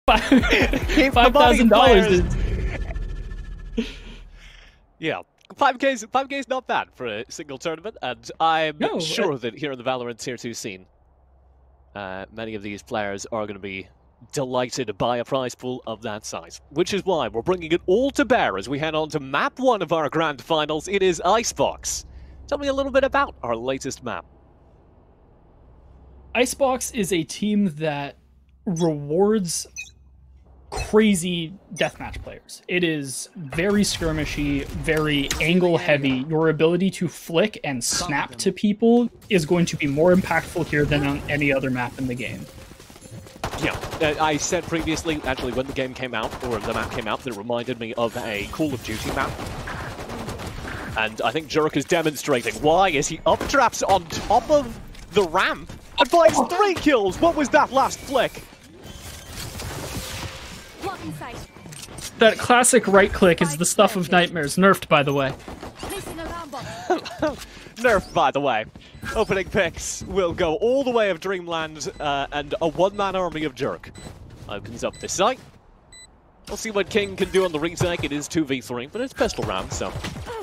$5,000. Yeah, 5K's not bad for a single tournament, and I'm sure that here in the Valorant Tier 2 scene, many of these players are going to be delighted by a prize pool of that size. Which is why we're bringing it all to bear as we head on to map 1 of our grand finals. It is Icebox. Tell me a little bit about our latest map. Icebox is a team that rewards crazy deathmatch players. It is very skirmishy, very angle heavy. Your ability to flick and snap to people is going to be more impactful here than on any other map in the game. Yeah, I said previously, actually, when the game came out, or the map came out, that it reminded me of a Call of Duty map. And I think Jurk is demonstrating why, as he updrafts on top of the ramp and finds 3 kills. What was that last flick? That classic right click is the stuff of nightmares, nerfed by the way. Nerfed by the way. Opening picks will go all the way of DreamLand and a one-man army of Jurk. Opens up this site. We'll see what King can do on the retake. It is 2v3, but it's pistol round, so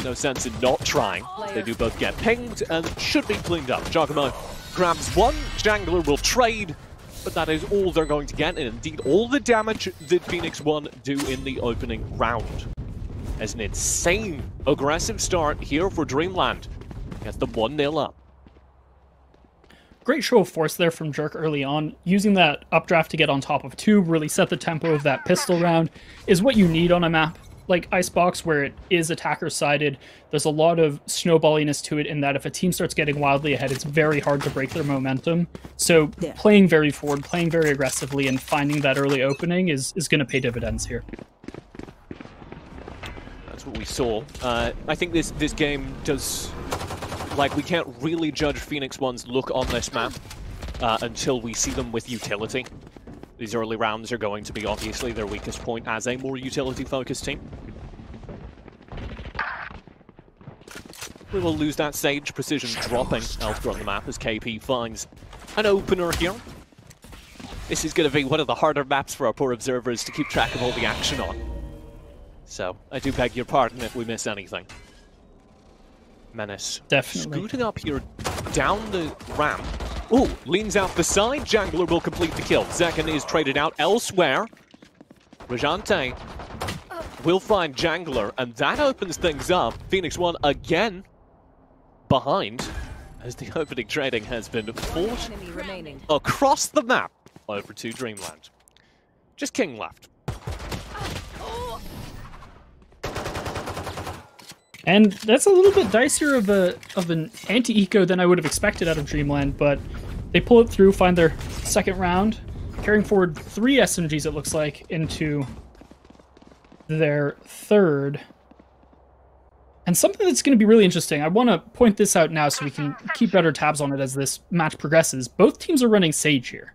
no sense in not trying. They do both get pinged and should be cleaned up. Giacomo grabs 1, Jangler will trade, but that is all they're going to get, and indeed all the damage that PHOENIX1 do in the opening round. As an insane aggressive start here for DreamLand. Gets them 1-0 up. Great show of force there from Jurk early on. Using that updraft to get on top of Tube, really set the tempo of that pistol round, is what you need on a map like Icebox, where it is attacker-sided. There's a lot of snowballiness to it in that if a team starts getting wildly ahead, it's very hard to break their momentum. So playing very forward, playing very aggressively, and finding that early opening is going to pay dividends here. That's what we saw. I think this game does... Like, we can't really judge PHOENIX1's look on this map until we see them with utility. These early rounds are going to be obviously their weakest point as a more utility-focused team. We will lose that Sage precision dropping elsewhere on the map as KP finds an opener here. This is going to be one of the harder maps for our poor observers to keep track of all the action on. So, I do beg your pardon if we miss anything. Menace definitely scooting up here down the ramp. Ooh, leans out the side. Jangler will complete the kill. Zekan is traded out elsewhere. Rajante will find Jangler, and that opens things up. PHOENIX1 again behind as the opening trading has been fought across the map over to DreamLand. Just King left. And that's a little bit dicier of an anti-eco than I would have expected out of DreamLand, but they pull it through, find their second round, carrying forward 3 SMGs, it looks like, into their third. And something that's going to be really interesting, I want to point this out now so we can keep better tabs on it as this match progresses. Both teams are running Sage here.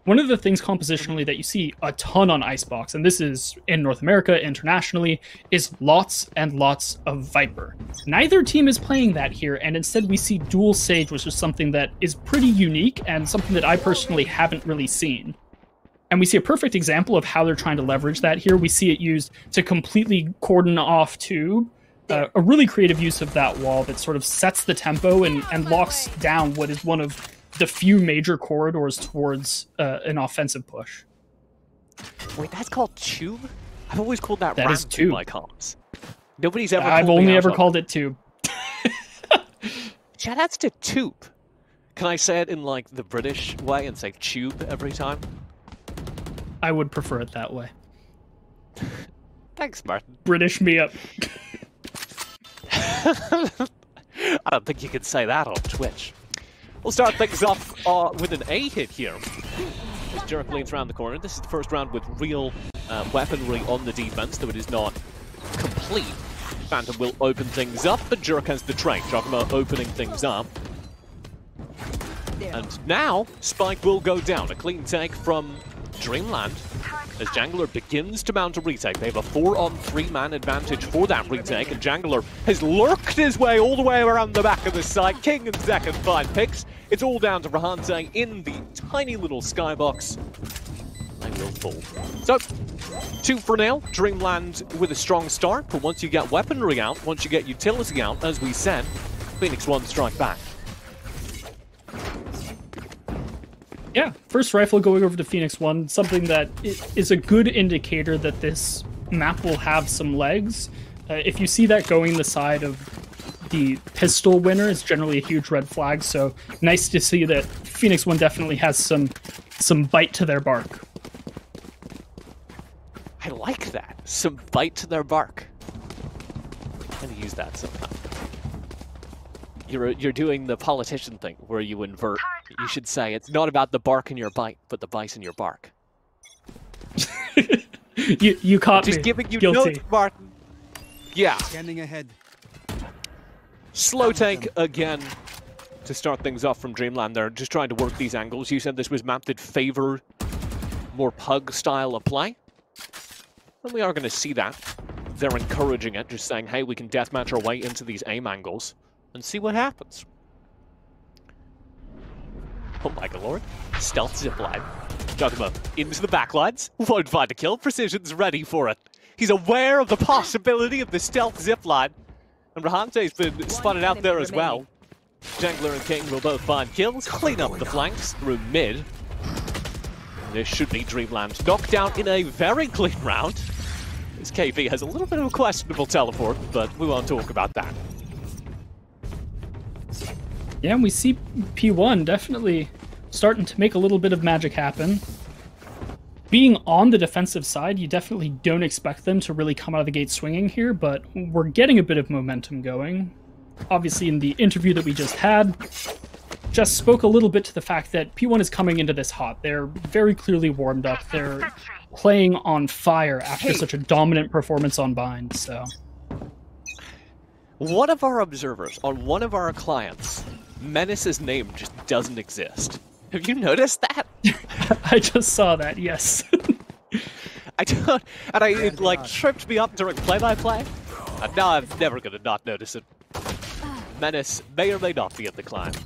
One of the things compositionally that you see a ton on Icebox, and this is in North America, internationally, is lots and lots of Viper. Neither team is playing that here, and instead we see dual Sage, which is something that is pretty unique and something that I personally haven't really seen. And we see a perfect example of how they're trying to leverage that here. We see it used to completely cordon off Tube. A really creative use of that wall that sort of sets the tempo and locks down what is one of the few major corridors towards an offensive push. Wait, that's called Tube? I've always called that is ramp Tube. in my comms. Nobody's ever I've only ever called it Tube. Yeah, that's to Tube. Can I say it in like the British way and say Tube every time? I would prefer it that way. Thanks, Martin. British me up. I don't think you can say that on Twitch. We'll start things off with an A hit here. As Jurk leans around the corner. This is the first round with real weaponry on the defense, though it is not complete. Phantom will open things up, but Jurk has the trade. Giacomo opening things up. And now, Spike will go down. A clean take from DreamLand as Jangler begins to mount a retake. They have a 4-on-3-man advantage for that retake, and Jangler has lurked his way all the way around the back of the site. King and Zekan find picks. It's all down to Rahante in the tiny little skybox. They will fall. So, 2 for now. DreamLand with a strong start, but once you get weaponry out, once you get utility out, as we said, PHOENIX1 strike back. Yeah, first rifle going over to PHOENIX1, something that is a good indicator that this map will have some legs. If you see that going the side of the pistol winner, it's generally a huge red flag, so nice to see that PHOENIX1 definitely has some bite to their bark. I like that. Some bite to their bark. I'm gonna use that sometime. You're doing the politician thing where you invert. You should say it's not about the bark in your bite, but the bite in your bark. you caught me. Just giving you Guilty. notes, Martin. Yeah. Scanning ahead. Slow tank again to start things off from DreamLand. They're just trying to work these angles. You said this was map that favored more pug style of play. And we are going to see that. They're encouraging it, just saying, hey, we can deathmatch our way into these aim angles and see what happens. Oh my god, Lord. Stealth zipline. Jugma into the backlines. Won't find a kill. Precision's ready for it. He's aware of the possibility of the stealth zipline. And Rahante's been spotted out there as well. Jangler and King will both find kills, clean up the flanks through mid. This should be DreamLand knocked down in a very clean round. This KP has a little bit of a questionable teleport, but we won't talk about that. Yeah, and we see P1 definitely starting to make a little bit of magic happen. Being on the defensive side, you definitely don't expect them to really come out of the gate swinging here, but we're getting a bit of momentum going. Obviously, in the interview that we just had, just spoke a little bit to the fact that P1 is coming into this hot. They're very clearly warmed up. They're playing on fire after such a dominant performance on Bind, so... One of our observers on one of our clients, Menace's name just doesn't exist. Have you noticed that? I just saw that, yes. I don't, and it like tripped me up during play-by-play. And now I'm never gonna not notice it. Menace may or may not be in the client.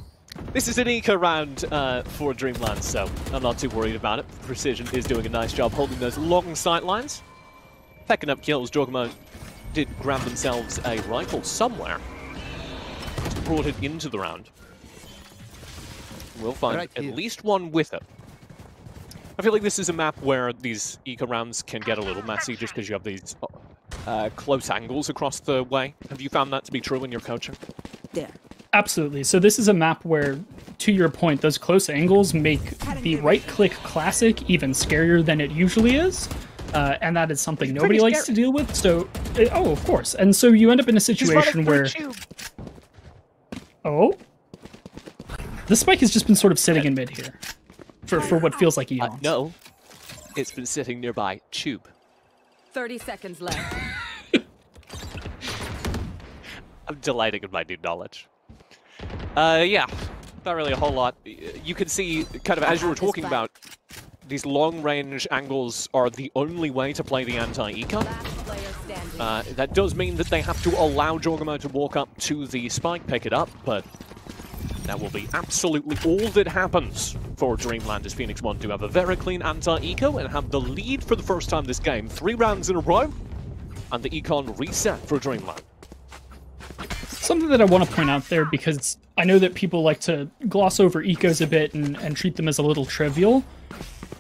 This is an eco round for DreamLand, so I'm not too worried about it. Precision is doing a nice job holding those long sight lines. Pecking up kills, Jogmo did grab themselves a rifle somewhere. Just brought it into the round. We'll find at least one with it. I feel like this is a map where these eco rounds can get a little messy just because you have these close angles across the way. Have you found that to be true in your coaching? Yeah. Absolutely. So this is a map where, to your point, those close angles make the right-click classic even scarier than it usually is. And that is something nobody likes to deal with. So, oh, of course. And so you end up in a situation where... Oh? The spike has just been sort of sitting in mid here. For what feels like eons. No. It's been sitting nearby tube. 30 seconds left. I'm delighting in my new knowledge. Yeah, not really a whole lot. You can see, kind of as you were talking about, these long-range angles are the only way to play the anti-eco. That does mean that they have to allow Jorgamo to walk up to the spike, pick it up, but that will be absolutely all that happens for DreamLand as PHOENIX1 do have a very clean anti-eco and have the lead for the first time this game. 3 rounds in a row, and the econ reset for DreamLand. Something that I want to point out there, because I know that people like to gloss over ecos a bit and treat them as a little trivial.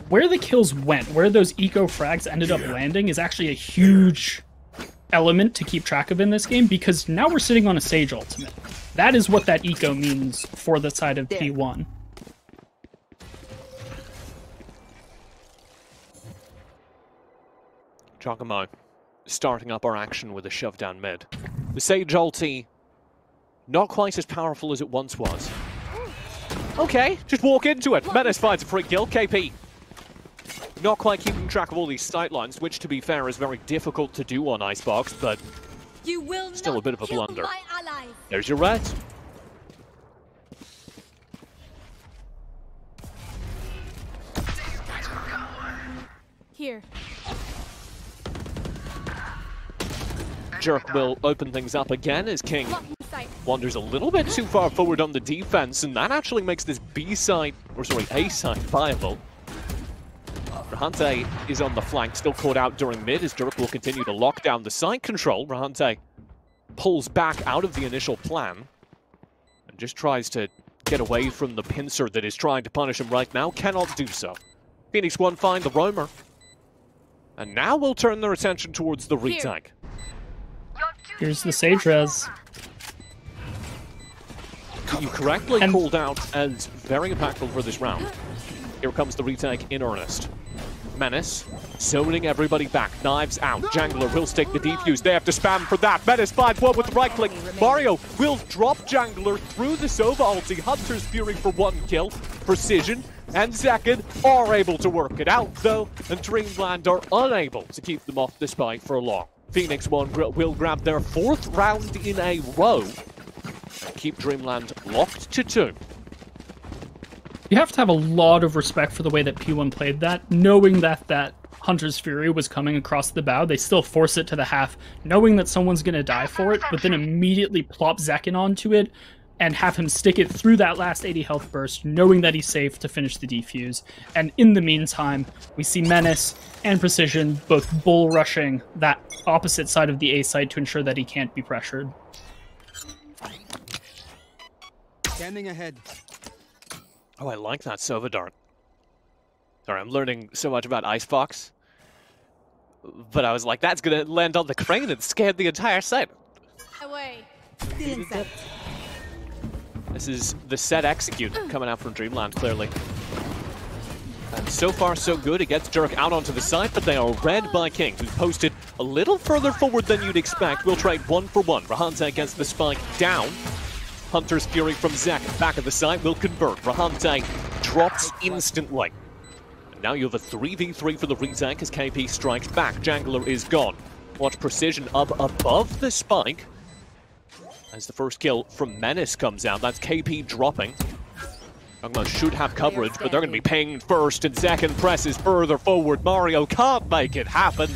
Where the kills went, where those eco frags ended up landing, is actually a huge element to keep track of in this game, because now we're sitting on a Sage ultimate. That is what that eco means for the side of P1. Giacomo starting up our action with a shove down mid. The Sage ulti, not quite as powerful as it once was. Okay, just walk into it. Menace finds a free kill. KP not quite keeping track of all these sightlines, which to be fair is very difficult to do on Icebox, but still a bit of a blunder. There's your red. Here. Jerk will open things up again as King wanders a little bit too far forward on the defense, and that actually makes this B site, or sorry, A site viable. Rahante is on the flank, still caught out during mid, as Dirk will continue to lock down the side control. Rahante pulls back out of the initial plan and just tries to get away from the pincer that is trying to punish him right now. Cannot do so. PHOENIX1 find the roamer. And now we'll turn their attention towards the retake. Here's the Sage Res. You correctly called out as very impactful for this round. Here comes the retake in earnest. Menace, zoning everybody back, knives out. Jangler will stick the defuse. They have to spam for that. Menace finds one with the right click. Mario will drop Jangler through the Sova ulti. Hunter's Fury for 1 kill. Precision and Second are able to work it out, though, and DreamLand are unable to keep them off the spike for long. PHOENIX1 will grab their 4th round in a row and keep DreamLand locked to 2. You have to have a lot of respect for the way that P1 played that, knowing that Hunter's Fury was coming across the bow. They still force it to the half, knowing that someone's going to die for it, but then immediately plop Zekin onto it and have him stick it through that last 80 health burst, knowing that he's safe to finish the defuse. And in the meantime, we see Menace and Precision both bull rushing that opposite side of the A side to ensure that he can't be pressured. Standing ahead. Oh, I like that Sova dart. Sorry, I'm learning so much about Icebox. But I was like, that's gonna land on the crane and scared the entire site. Away. This is the set execute coming out from DreamLand, clearly. And so far, so good. It gets Dirk out onto the side, but they are read by King, who's posted a little further forward than you'd expect. We'll trade 1 for 1. Rahante gets the spike down. Hunter's Fury from Zek, back of the side, will convert. Rahante drops instantly. And now you have a 3v3 for the retake as KP strikes back. Jangler is gone. Watch Precision up above the spike as the first kill from Menace comes out. That's KP dropping. Youngmo should have coverage, but they're going to be pinged first, and second presses further forward. Mario can't make it happen,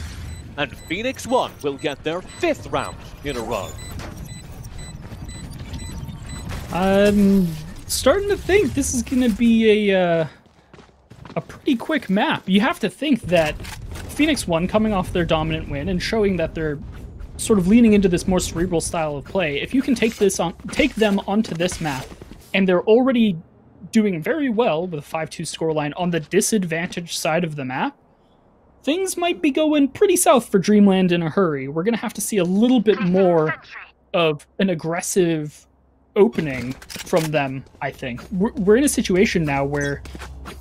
and PHOENIX1 will get their 5th round in a row. I'm starting to think this is going to be a pretty quick map. You have to think that PHOENIX1 coming off their dominant win and showing that they're sort of leaning into this more cerebral style of play. If you can take them onto this map, and they're already doing very well with a 5-2 scoreline on the disadvantaged side of the map, things might be going pretty south for DreamLand in a hurry. We're going to have to see a little bit more of an aggressive opening from them, I think. We're in a situation now where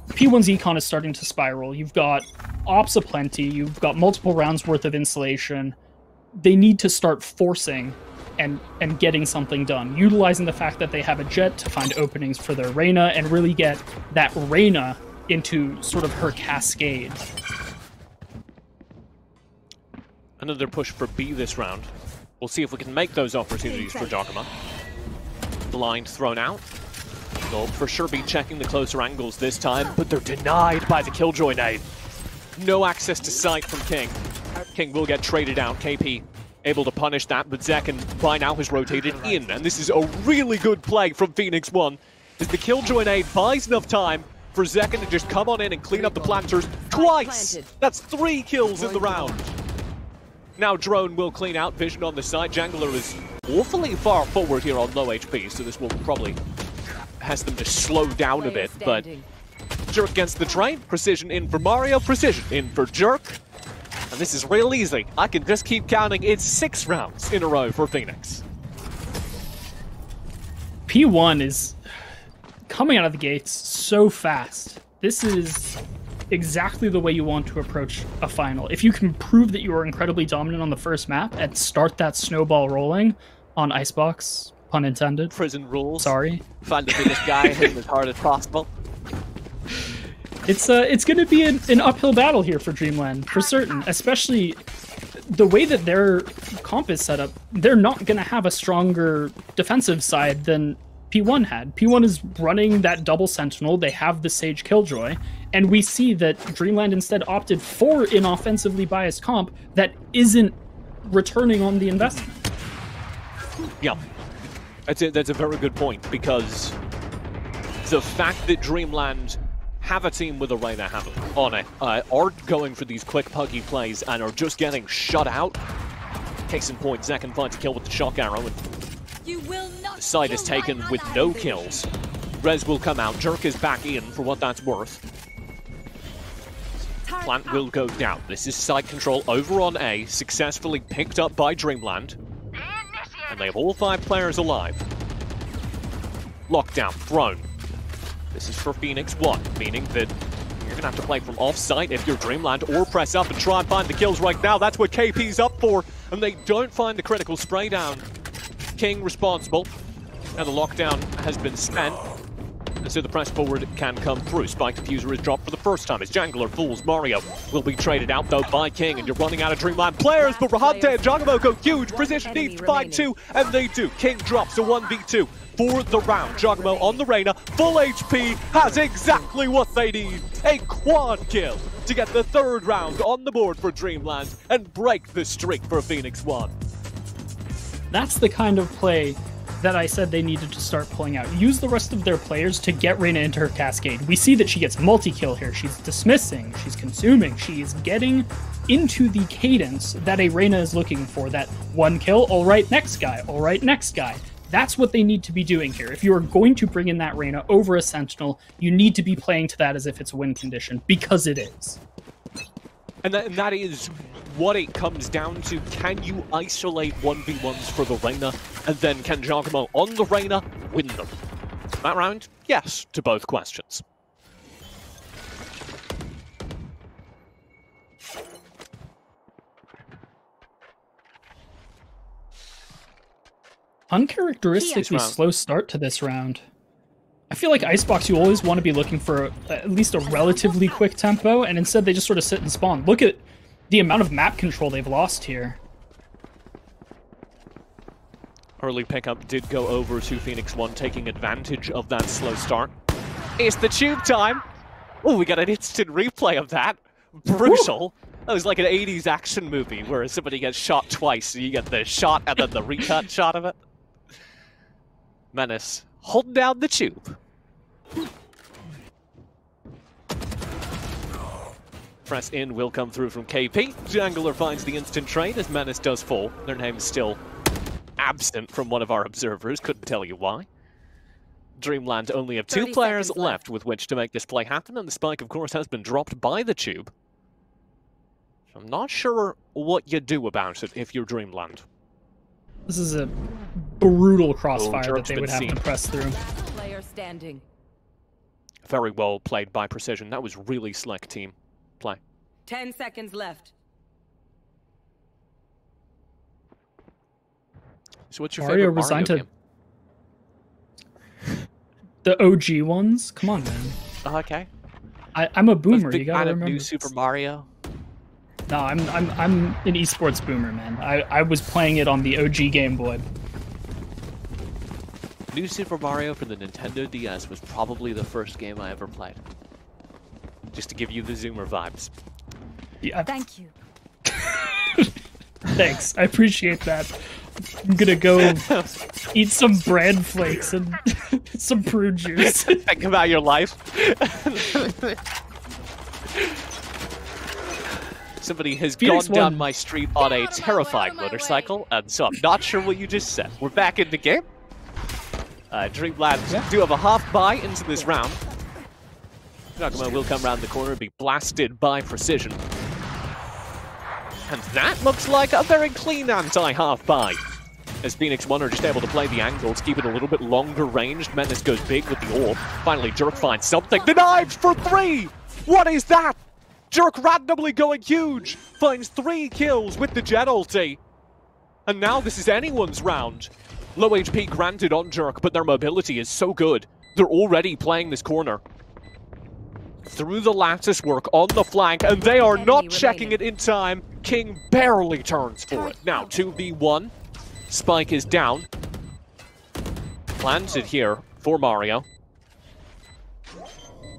P1's econ is starting to spiral. You've got ops aplenty, you've got multiple rounds worth of insulation. They need to start forcing and getting something done, utilizing the fact that they have a jet to find openings for their Reyna and really get that Reyna into sort of her cascade. Another push for B this round. We'll see if we can make those opportunities for Jakuma. Blind thrown out. They'll for sure be checking the closer angles this time, but they're denied by the Killjoy nade. No access to sight from King. King will get traded out. KP able to punish that, but Zekin by now has rotated in, and this is a really good play from PHOENIX1 as the Killjoy nade buys enough time for Zekin to just come on in and clean up the planters twice. That's 3 kills in the round. Now Drone will clean out, vision on the side. Jangler is awfully far forward here on low HP, so this will probably has them to slow down a bit, but Jerk against the train. Precision in for Mario, Precision in for Jerk. And this is real easy. I can just keep counting. It's 6 rounds in a row for PHOENIX. P1 is coming out of the gates so fast. This is exactly the way you want to approach a final. If you can prove that you are incredibly dominant on the first map and start that snowball rolling on Icebox, pun intended. Prison rules. Sorry. Find the biggest guy, hit him as hard as possible. It's going to be an uphill battle here for DreamLand, for certain. Especially the way that their comp is set up, they're not going to have a stronger defensive side than P1 had. P1 is running that double Sentinel, they have the Sage Killjoy, and we see that DreamLand instead opted for an offensively biased comp that isn't returning on the investment. Yeah, that's a very good point, because the fact that DreamLand have a team with a Reyna on it, are going for these quick puggy plays and are just getting shut out. Case in point, Zek can find a kill with the shock arrow, and the side is taken with no kills. Rez will come out, Jerk is back in for what that's worth. Plant will go down. This is side control over on A, successfully picked up by DreamLand. And they have all 5 players alive. Lockdown, thrown. This is for PHOENIX1, meaning that you're going to have to play from off-site if you're DreamLand, or press up and try and find the kills right now. That's what KP's up for, and they don't find the critical spray down. King responsible, and the lockdown has been spent. And so the press forward can come through. Spike Diffuser is dropped for the first time as Jangler fools Mario. Will be traded out though by King, and you're running out of DreamLand players, but Rahante and Jagamo go huge. Precision needs to find 2, and they do. King drops a 1v2 for the round. Jagamo on the Reyna, full HP, has exactly what they need. A quad kill to get the 3rd round on the board for DreamLand and break the streak for PHOENIX1. That's the kind of play that I said they needed to start pulling out. Use the rest of their players to get Reyna into her cascade. We see that she gets multi-kill here. She's dismissing, she's consuming, she's getting into the cadence that a Reyna is looking for. That 1 kill, all right, next guy, all right, next guy. That's what they need to be doing here. If you are going to bring in that Reyna over a Sentinel, you need to be playing to that as if it's a win condition, because it is. And that is what it comes down to. Can you isolate 1v1s for the Reyna, and then can Jagamo on the Reyna win them? That round, yes to both questions. Uncharacteristically slow start to this round. I feel like Icebox, you always want to be looking for at least a relatively quick tempo, and instead they just sort of sit and spawn. Look at the amount of map control they've lost here. Early pickup did go over to PHOENIX1, taking advantage of that slow start. It's the tube time! Oh, we got an instant replay of that. Brutal. That was like an 80s action movie where somebody gets shot twice, so you get the shot and then the recut shot of it. Menace holding down the tube. Press in will come through from KP. Jangler finds the instant trade as Menace does fall. Their name is still absent from one of our observers, couldn't tell you why. DreamLand only have 2 players left with which to make this play happen, and the spike, of course, has been dropped by the tube. So I'm not sure what you do about it if you're DreamLand. This is a brutal crossfire that they would have to press through. Player standing. Very well played by Precision. That was really slick team play. 10 seconds left. So what's your favorite Mario game? The OG ones? Come on, man. Okay. I'm a boomer. You gotta remember. New Super Mario. No, I'm an esports boomer, man. I was playing it on the OG Game Boy. New Super Mario for the Nintendo DS was probably the first game I ever played. Just to give you the Zoomer vibes. Yeah. Thank you. Thanks, I appreciate that. I'm gonna go eat some bran flakes and some prune juice. Think about your life. Somebody has gone down my street on a terrifying motorcycle, and so I'm not sure what you just said. We're back in the game. DreamLand do have a half buy into this round. Jagamo will come around the corner and be blasted by Precision. And that looks like a very clean anti-half buy. As PHOENIX1 are just able to play the angles, keep it a little bit longer ranged. Menace goes big with the orb. Finally, Jerk finds something. Denied for 3! What is that? Jerk randomly going huge. Finds 3 kills with the Jet ulti. And now this is anyone's round. Low HP granted on Jerk, but their mobility is so good. They're already playing this corner. Through the lattice work on the flank, and they are not checking it in time. King barely turns for it. Now, 2v1. Spike is down. Planted here for Mario.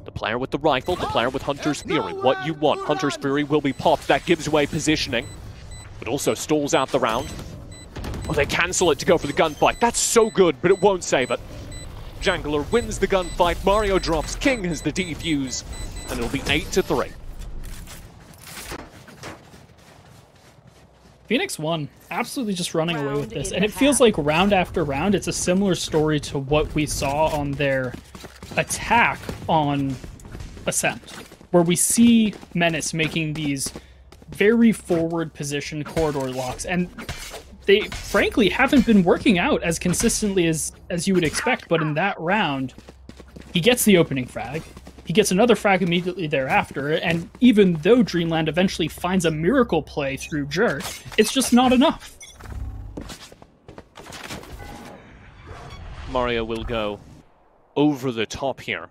The player with the rifle, the player with Hunter's Fury. What you want. Hunter's Fury will be popped. That gives away positioning, but also stalls out the round. Oh, they cancel it to go for the gunfight. That's so good, but it won't save it. Jangler wins the gunfight, Mario drops, King has the defuse, and it'll be 8-3. PHOENIX1 absolutely just running away with this, and it feels like round after round, it's a similar story to what we saw on their attack on Ascent, where we see Menace making these very forward position corridor locks, and they frankly haven't been working out as consistently as you would expect. But in that round, he gets the opening frag, he gets another frag immediately thereafter, and even though DreamLand eventually finds a miracle play through Jerk, it's just not enough. Mario will go over the top here.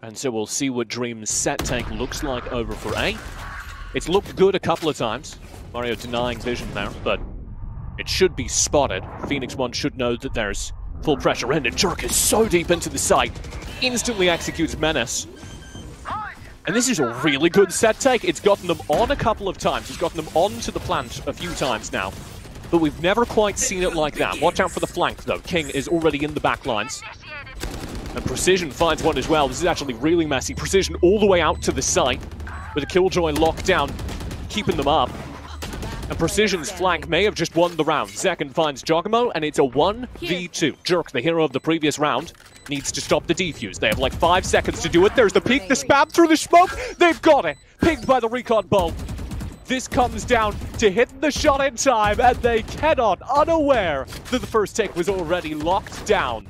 And so we'll see what Dream's set tank looks like over for A. It's looked good a couple of times. Mario denying vision there, but it should be spotted. PHOENIX1 should know that there's full pressure in, and Jerk is so deep into the site. Instantly executes Menace. And this is a really good set take. It's gotten them on a couple of times. It's gotten them onto the plant a few times now. But we've never quite seen it like that. Watch out for the flank, though. King is already in the back lines. And Precision finds one as well. This is actually really messy. Precision all the way out to the site with a Killjoy locked down, keeping them up. And Precision's flank may have just won the round. Zekken finds Giacomo, and it's a 1v2. Jerk, the hero of the previous round, needs to stop the defuse. They have like 5 seconds to do it. There's the peek, the spam through the smoke. They've got it. Pinged by the recon bolt. This comes down to hitting the shot in time, and they cannot, unaware that the first take was already locked down.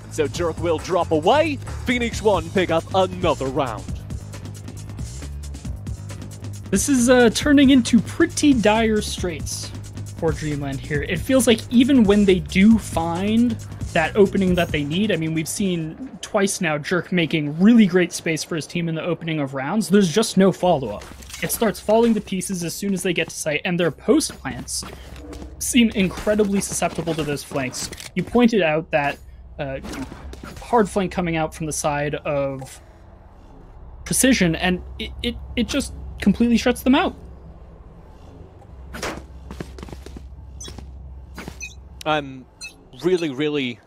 And so Jerk will drop away. PHOENIX1 pick up another round. This is turning into pretty dire straits for DreamLand here. It feels like even when they do find that opening that they need, I mean, we've seen twice now Jerk making really great space for his team in the opening of rounds, there's just no follow-up. It starts falling to pieces as soon as they get to site, and their post plants seem incredibly susceptible to those flanks. You pointed out that hard flank coming out from the side of Precision, and it just completely shuts them out. I'm really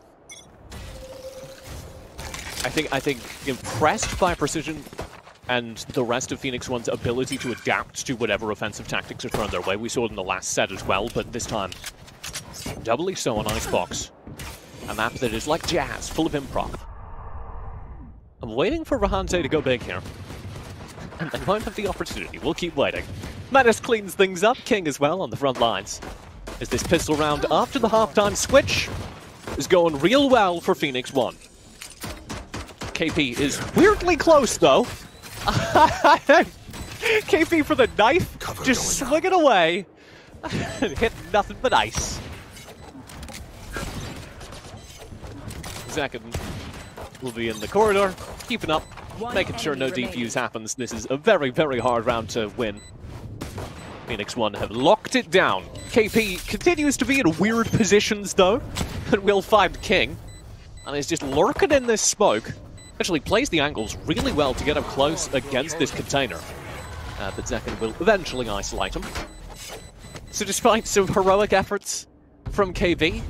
I think impressed by Precision and the rest of PHOENIX1's ability to adapt to whatever offensive tactics are thrown their way. We saw it in the last set as well, but this time doubly so on Icebox. A map that is like jazz, full of improv. I'm waiting for Rahante to go big here. And they won't have the opportunity. We'll keep waiting. Menace cleans things up. King as well on the front lines. As this pistol round after the halftime switch is going real well for PHOENIX1. KP is weirdly close, though. KP for the knife, just swinging away. Hit nothing but ice. Zekken will be in the corridor, keeping up, making sure no defuse happens. This is a very hard round to win. PHOENIX1 have locked it down. KP continues to be in weird positions, though, and will find King. And is just lurking in this smoke. Actually plays the angles really well to get up close against this container. But Zekken will eventually isolate him. So despite some heroic efforts from KV,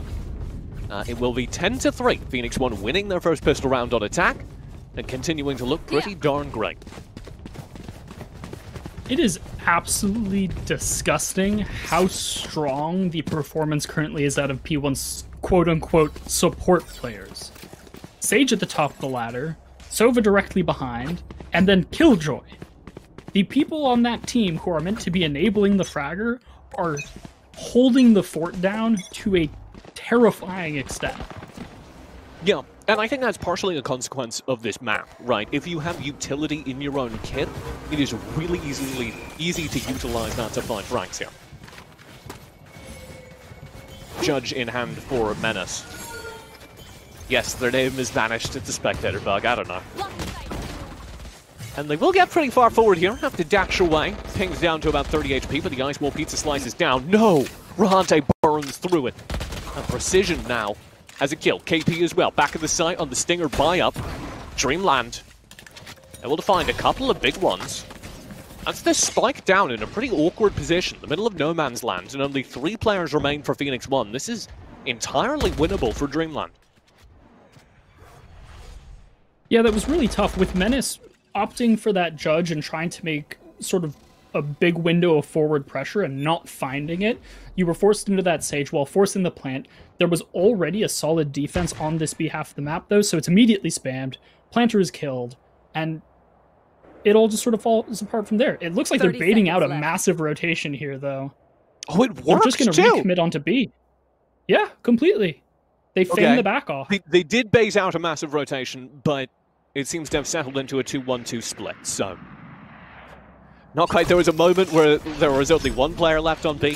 it will be 10-3. PHOENIX1 winning their first pistol round on attack and continuing to look pretty darn great. It is absolutely disgusting how strong the performance currently is out of P1's quote-unquote support players. Sage at the top of the ladder, Sova directly behind, and then Killjoy. The people on that team who are meant to be enabling the fragger are holding the fort down to a terrifying extent. Yeah, and I think that's partially a consequence of this map, right? If you have utility in your own kit, it is really easy to utilize that to find ranks here. Judge in hand for Menace. Yes, their name is vanished. It's a spectator bug. I don't know. And they will get pretty far forward here. Have to dash away. Pings down to about 30 HP, but the Ice Wall Pizza slices down. No! Rahante burns through it. And Precision now has a kill. KP as well. Back of the site on the Stinger buy-up. DreamLand able to find a couple of big ones. That's the spike down in a pretty awkward position. The middle of no man's land, and only 3 players remain for PHOENIX1. This is entirely winnable for DreamLand. Yeah, that was really tough, with Menace opting for that judge and trying to make sort of a big window of forward pressure and not finding it. You were forced into that Sage wall, forcing the plant. There was already a solid defense on this behalf of the map, though, so it's immediately spammed. Planter is killed, and it all just sort of falls apart from there. It looks like they're baiting out a massive rotation here, though. Oh, it works, they're just going to recommit onto B. Yeah, completely. They feign the back off. They did bait out a massive rotation, but it seems to have settled into a 2-1-2 split, so... Not quite. There was a moment where there was only one player left on B.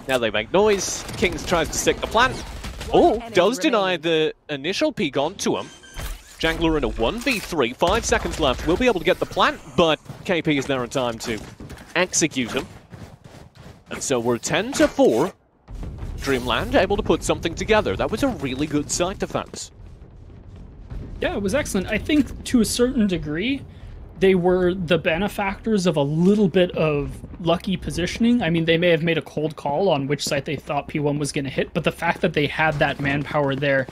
Now they make noise. Kings tries to stick the plant. Oh, does deny the initial peek onto him. Jangler in a 1v3, 5 seconds left. Will be able to get the plant, but KP is there in time to execute him. And so we're 10-4. DreamLand able to put something together. That was a really good side defense. Yeah, it was excellent. I think to a certain degree, they were the benefactors of a little bit of lucky positioning. I mean, they may have made a cold call on which site they thought P1 was going to hit, but the fact that they had that manpower there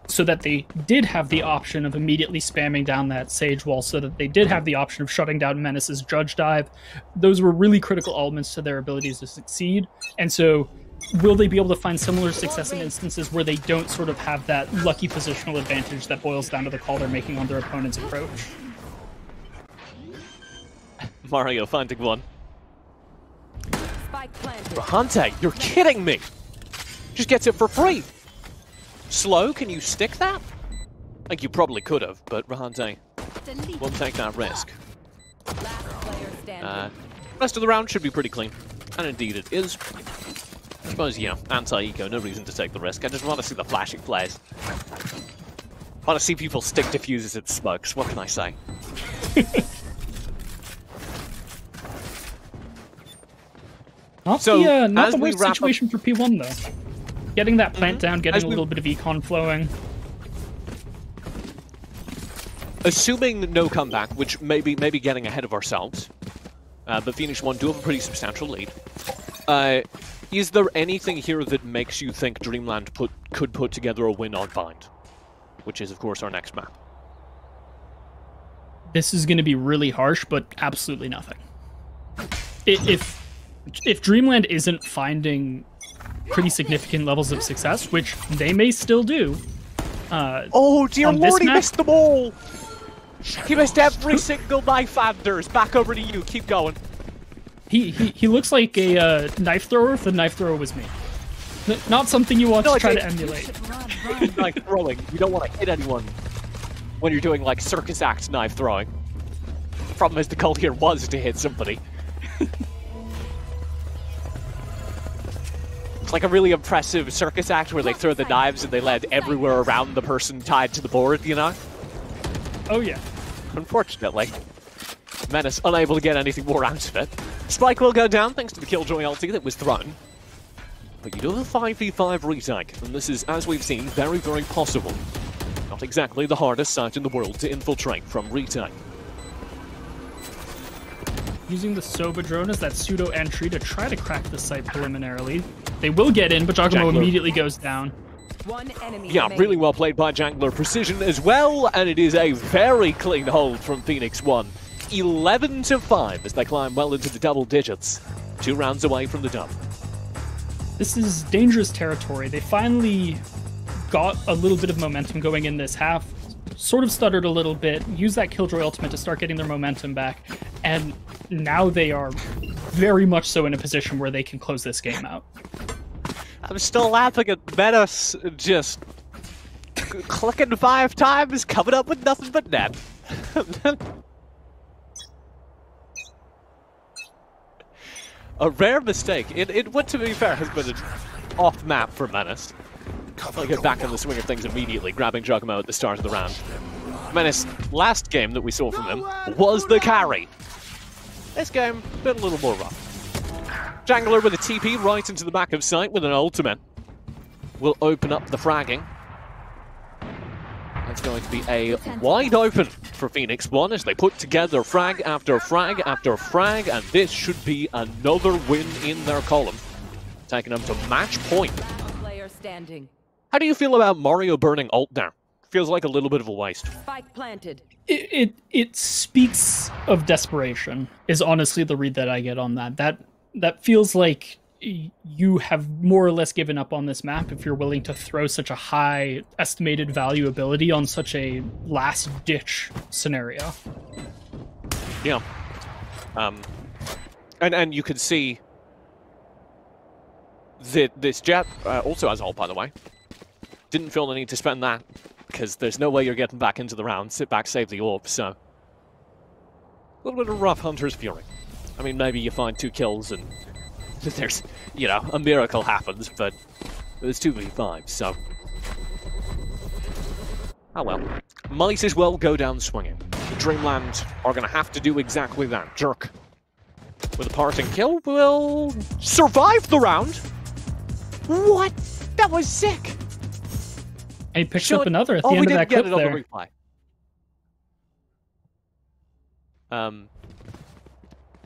so that they did have the option of immediately spamming down that Sage wall, so that they did have the option of shutting down Menace's Judge Dive, those were really critical elements to their abilities to succeed. And so, will they be able to find similar success in instances where they don't sort of have that lucky positional advantage that boils down to the call they're making on their opponent's approach? Mario finding one. Spike planted. Rahante, you're kidding me! Just gets it for free! Slow, can you stick that? Like you probably could have, but Rahante won't take that risk. Last player standing. Rest of the round should be pretty clean. And indeed it is. I suppose, you know, anti-eco, no reason to take the risk. I just want to see the flashing plays. I want to see people stick diffusers at smokes, what can I say? Not the worst situation for P1, though. Getting that plant down, getting a little bit of econ flowing. Assuming no comeback, which maybe getting ahead of ourselves, but PHOENIX1 do have a pretty substantial lead. Is there anything here that makes you think DreamLand could put together a win on Bind? Which is, of course, our next map. This is going to be really harsh, but absolutely nothing. If DreamLand isn't finding pretty significant levels of success, which they may still do... oh, dear lord, he missed them all! He missed every single knife, Anders. Back over to you. Keep going. He looks like a knife thrower if the knife thrower was me. Not something you want to try to emulate. Knife throwing. You don't want to hit anyone when you're doing, like, circus act knife throwing. The problem is the goal here was to hit somebody. It's like a really impressive circus act where they throw the knives and they land everywhere around the person tied to the board, you know? Oh, yeah. Unfortunately, Menace unable to get anything more out of it. Spike will go down thanks to the Killjoy ulti that was thrown. But you do have a 5v5 retake, and this is, as we've seen, very, very possible. Not exactly the hardest site in the world to infiltrate from retake. Using the Soba drone as that pseudo entry to try to crack the site preliminarily. They will get in, but Giacomo immediately goes down. One enemy yeah, really well played by Jangler. Precision as well, and it is a very clean hold from PHOENIX1. 11-5 as they climb well into the double digits. 2 rounds away from the dub. This is dangerous territory. They finally got a little bit of momentum going in this half. Sort of stuttered a little bit, used that Killjoy ultimate to start getting their momentum back, and now they are very much so in a position where they can close this game out. I'm still laughing at Menace just clicking 5 times, coming up with nothing but net. A rare mistake. It what, to be fair, has been an off map for Menace. I'll get back in the swing of things immediately, grabbing Giacomo at the start of the round. Menace, last game that we saw from him was the carry. This game, been a little more rough. Jangler with a TP right into the back of sight with an ultimate. Will open up the fragging. That's going to be a wide open for PHOENIX1 as they put together frag after frag after frag, and this should be another win in their column. Taking them to match point. standing. How do you feel about Mario burning ult there? Feels like a little bit of a waste. Spike planted. It speaks of desperation, is honestly the read that I get on that. That feels like you have more or less given up on this map if you're willing to throw such a high estimated value ability on such a last-ditch scenario. Yeah. And you can see that this jet also has ult, by the way. Didn't feel the need to spend that, because there's no way you're getting back into the round. Sit back, save the orb, so... A little bit of rough Hunter's Fury. I mean, maybe you find 2 kills and there's, you know, a miracle happens, but there's 2v5, so... Oh well. Might as well go down swinging. DreamLand are going to have to do exactly that. Jerk, with a parting kill, will survive the round. What? That was sick! And he picked up another at the end of that clip there.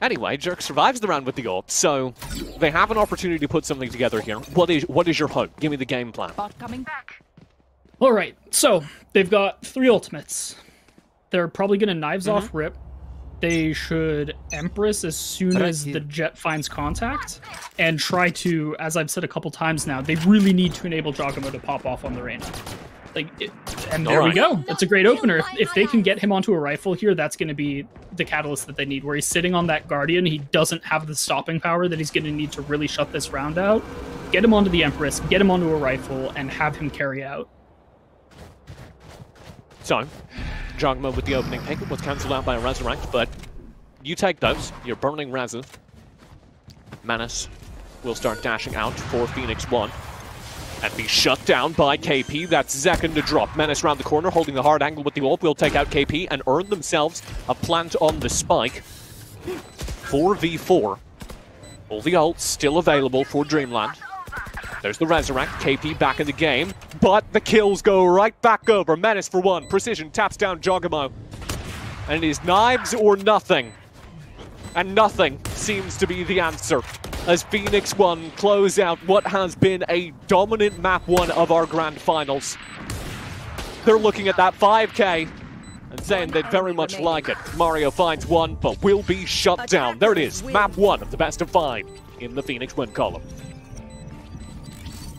Anyway, Jerk survives the round with the orb, so they have an opportunity to put something together here. What is your hope? Give me the game plan. Bot coming back. All right, so they've got 3 ultimates. They're probably going to knives off Rip. They should Empress as soon as the jet finds contact, and try to, as I've said a couple times now, they really need to enable Giacomo to pop off on the Reyna. And there we go. It's a great opener. If they can get him onto a rifle here, that's going to be the catalyst that they need. Where he's sitting on that Guardian, he doesn't have the stopping power that he's going to need to really shut this round out. Get him onto the Empress, get him onto a rifle, and have him carry out. So, Giacomo with the opening pick was cancelled out by a Resurrect, but you take those. You're burning Razu. Menace will start dashing out for PHOENIX1 and be shut down by KP. That's second to drop. Menace around the corner, holding the hard angle with the ult, will take out KP and earn themselves a plant on the spike. 4v4. All the ults still available for DreamLand. There's the Resurrect, KP back in the game, but the kills go right back over. Menace for 1, Precision taps down Giacomo. And it is knives or nothing. And nothing seems to be the answer, as PHOENIX1 close out what has been a dominant map 1 of our grand finals. They're looking at that 5k and saying they'd very much like it. Mario finds 1, but will be shut down. There it is, map 1 of the best of 5 in the PHOENIX1 column.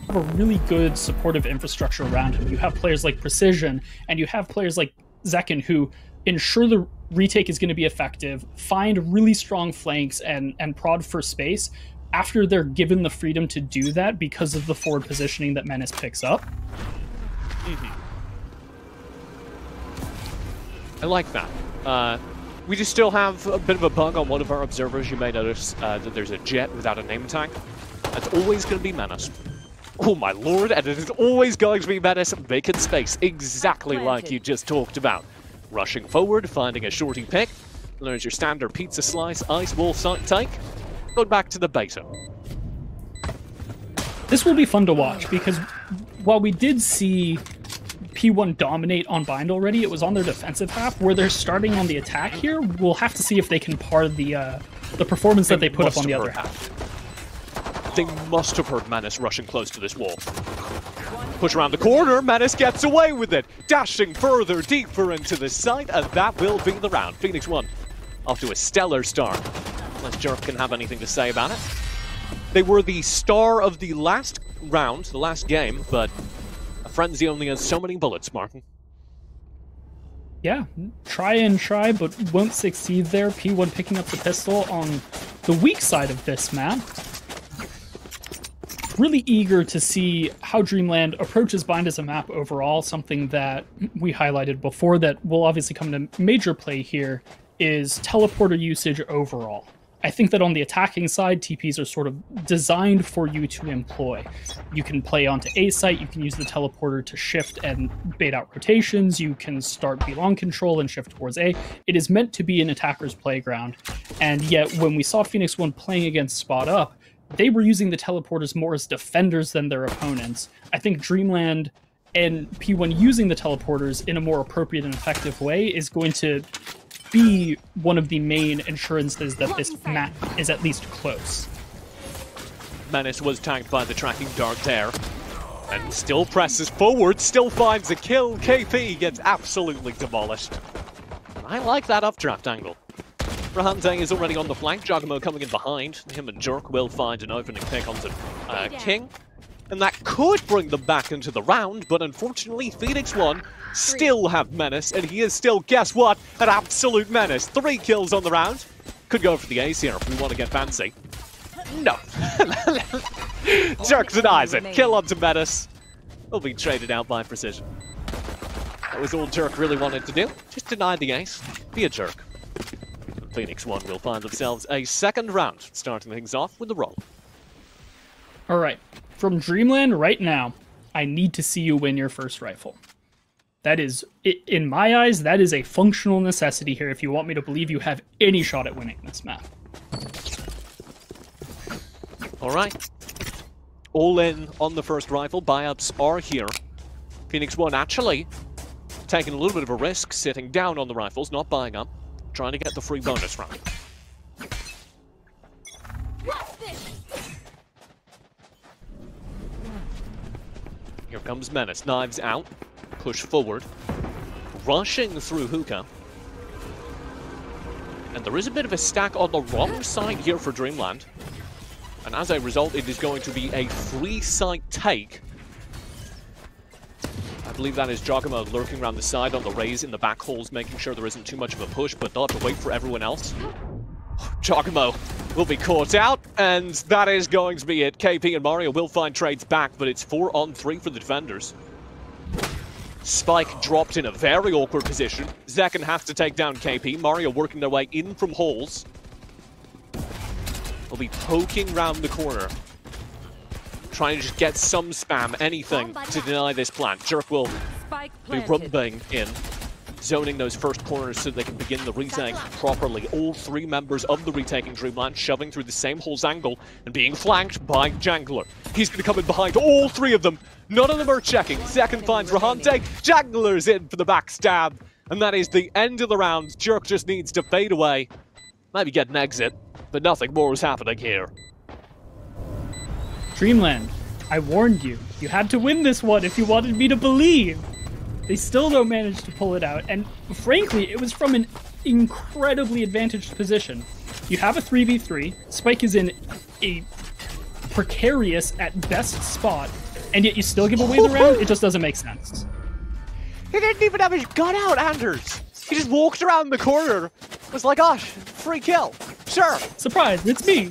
Have a really good supportive infrastructure around him. You have players like Precision, and you have players like Zekin who ensure the retake is going to be effective, find really strong flanks, and prod for space after they're given the freedom to do that because of the forward positioning that Menace picks up. I like that. We just still have a bit of a bug on one of our observers. You may notice that there's a jet without a name tag. That's always going to be Menace. Oh my lord, and it is always going to be Menace. Vacant space, exactly like you just talked about. Rushing forward, finding a shorty pick. There's your standard pizza slice, ice wall take. Going back to the beta. This will be fun to watch, because while we did see P1 dominate on Bind already, it was on their defensive half. Where they're starting on the attack here, we'll have to see if they can par the performance that they put up on the other half. They must have heard Menace rushing close to this wall. Push around the corner, Menace gets away with it. Dashing further, deeper into the site, and that will be the round. PHOENIX1 off to a stellar start. Unless Jerk can have anything to say about it. They were the star of the last round, the last game, but a frenzy only has so many bullets, Martin. Yeah, try, but won't succeed there. P1 picking up the pistol on the weak side of this map. Really eager to see how DreamLand approaches Bind as a map overall. Something that we highlighted before that will obviously come to major play here is teleporter usage overall. I think that on the attacking side, TPs are sort of designed for you to employ. You can play onto A site, you can use the teleporter to shift and bait out rotations, you can start B long control and shift towards A. It is meant to be an attacker's playground, and yet when we saw PHOENIX1 playing against Spot Up, they were using the teleporters more as defenders than their opponents. I think DreamLand and P1 using the teleporters in a more appropriate and effective way is going to be one of the main assurances that this map is at least close. Menace was tagged by the tracking dart there. And still presses forward, still finds a kill. KP gets absolutely demolished. I like that updraft angle. Rahante is already on the flank, Giacomo coming in behind. Him and Jerk will find an opening pick onto King. And that could bring them back into the round, but unfortunately, PHOENIX1 still have Menace, and he is still, guess what, an absolute menace. 3 kills on the round. Could go for the ace here if we want to get fancy. No. Jerk denies it. Kill onto Menace. Will be traded out by Precision. That was all Jerk really wanted to do. Just deny the ace. Be a jerk. And PHOENIX1 will find themselves a second round, starting things off with the roll. All right. From DreamLand right now, I need to see you win your first rifle. That is, in my eyes, that is a functional necessity here if you want me to believe you have any shot at winning this map. Alright. All in on the first rifle. Buyups are here. PHOENIX1 actually taking a little bit of a risk, sitting down on the rifles, not buying up, trying to get the free bonus round. Here comes Menace. Knives out. Push forward. Rushing through hookah. And there is a bit of a stack on the wrong side here for DreamLand. And as a result, it is going to be a free site take. I believe that is Giacomo lurking around the side on the raise in the back holes, making sure there isn't too much of a push, but they'll have to wait for everyone else. Giacomo will be caught out, and that is going to be it. KP and Mario will find trades back, but it's 4-on-3 for the defenders. Spike dropped in a very awkward position. Zekken has to take down KP. Mario working their way in from holes. They'll be poking round the corner. Trying to just get some spam, anything, to deny this plan. Jerk will be rumbling in, zoning those first corners so they can begin the retake properly. All 3 members of the retaking DreamLand shoving through the same holes angle and being flanked by Jangler. He's going to come in behind all 3 of them. None of them are checking. Second finds Rahante. Jangler's in for the backstab. And that is the end of the round. Jerk just needs to fade away. Maybe get an exit, but nothing more is happening here. DreamLand, I warned you. You had to win this one if you wanted me to believe. They still don't manage to pull it out, and frankly, it was from an incredibly advantaged position. You have a 3v3, Spike is in a precarious at best spot, and yet you still give away the round? It just doesn't make sense. He didn't even have his gun out, Anders! He just walked around the corner, was like, gosh, free kill. Sure. Surprise, it's me.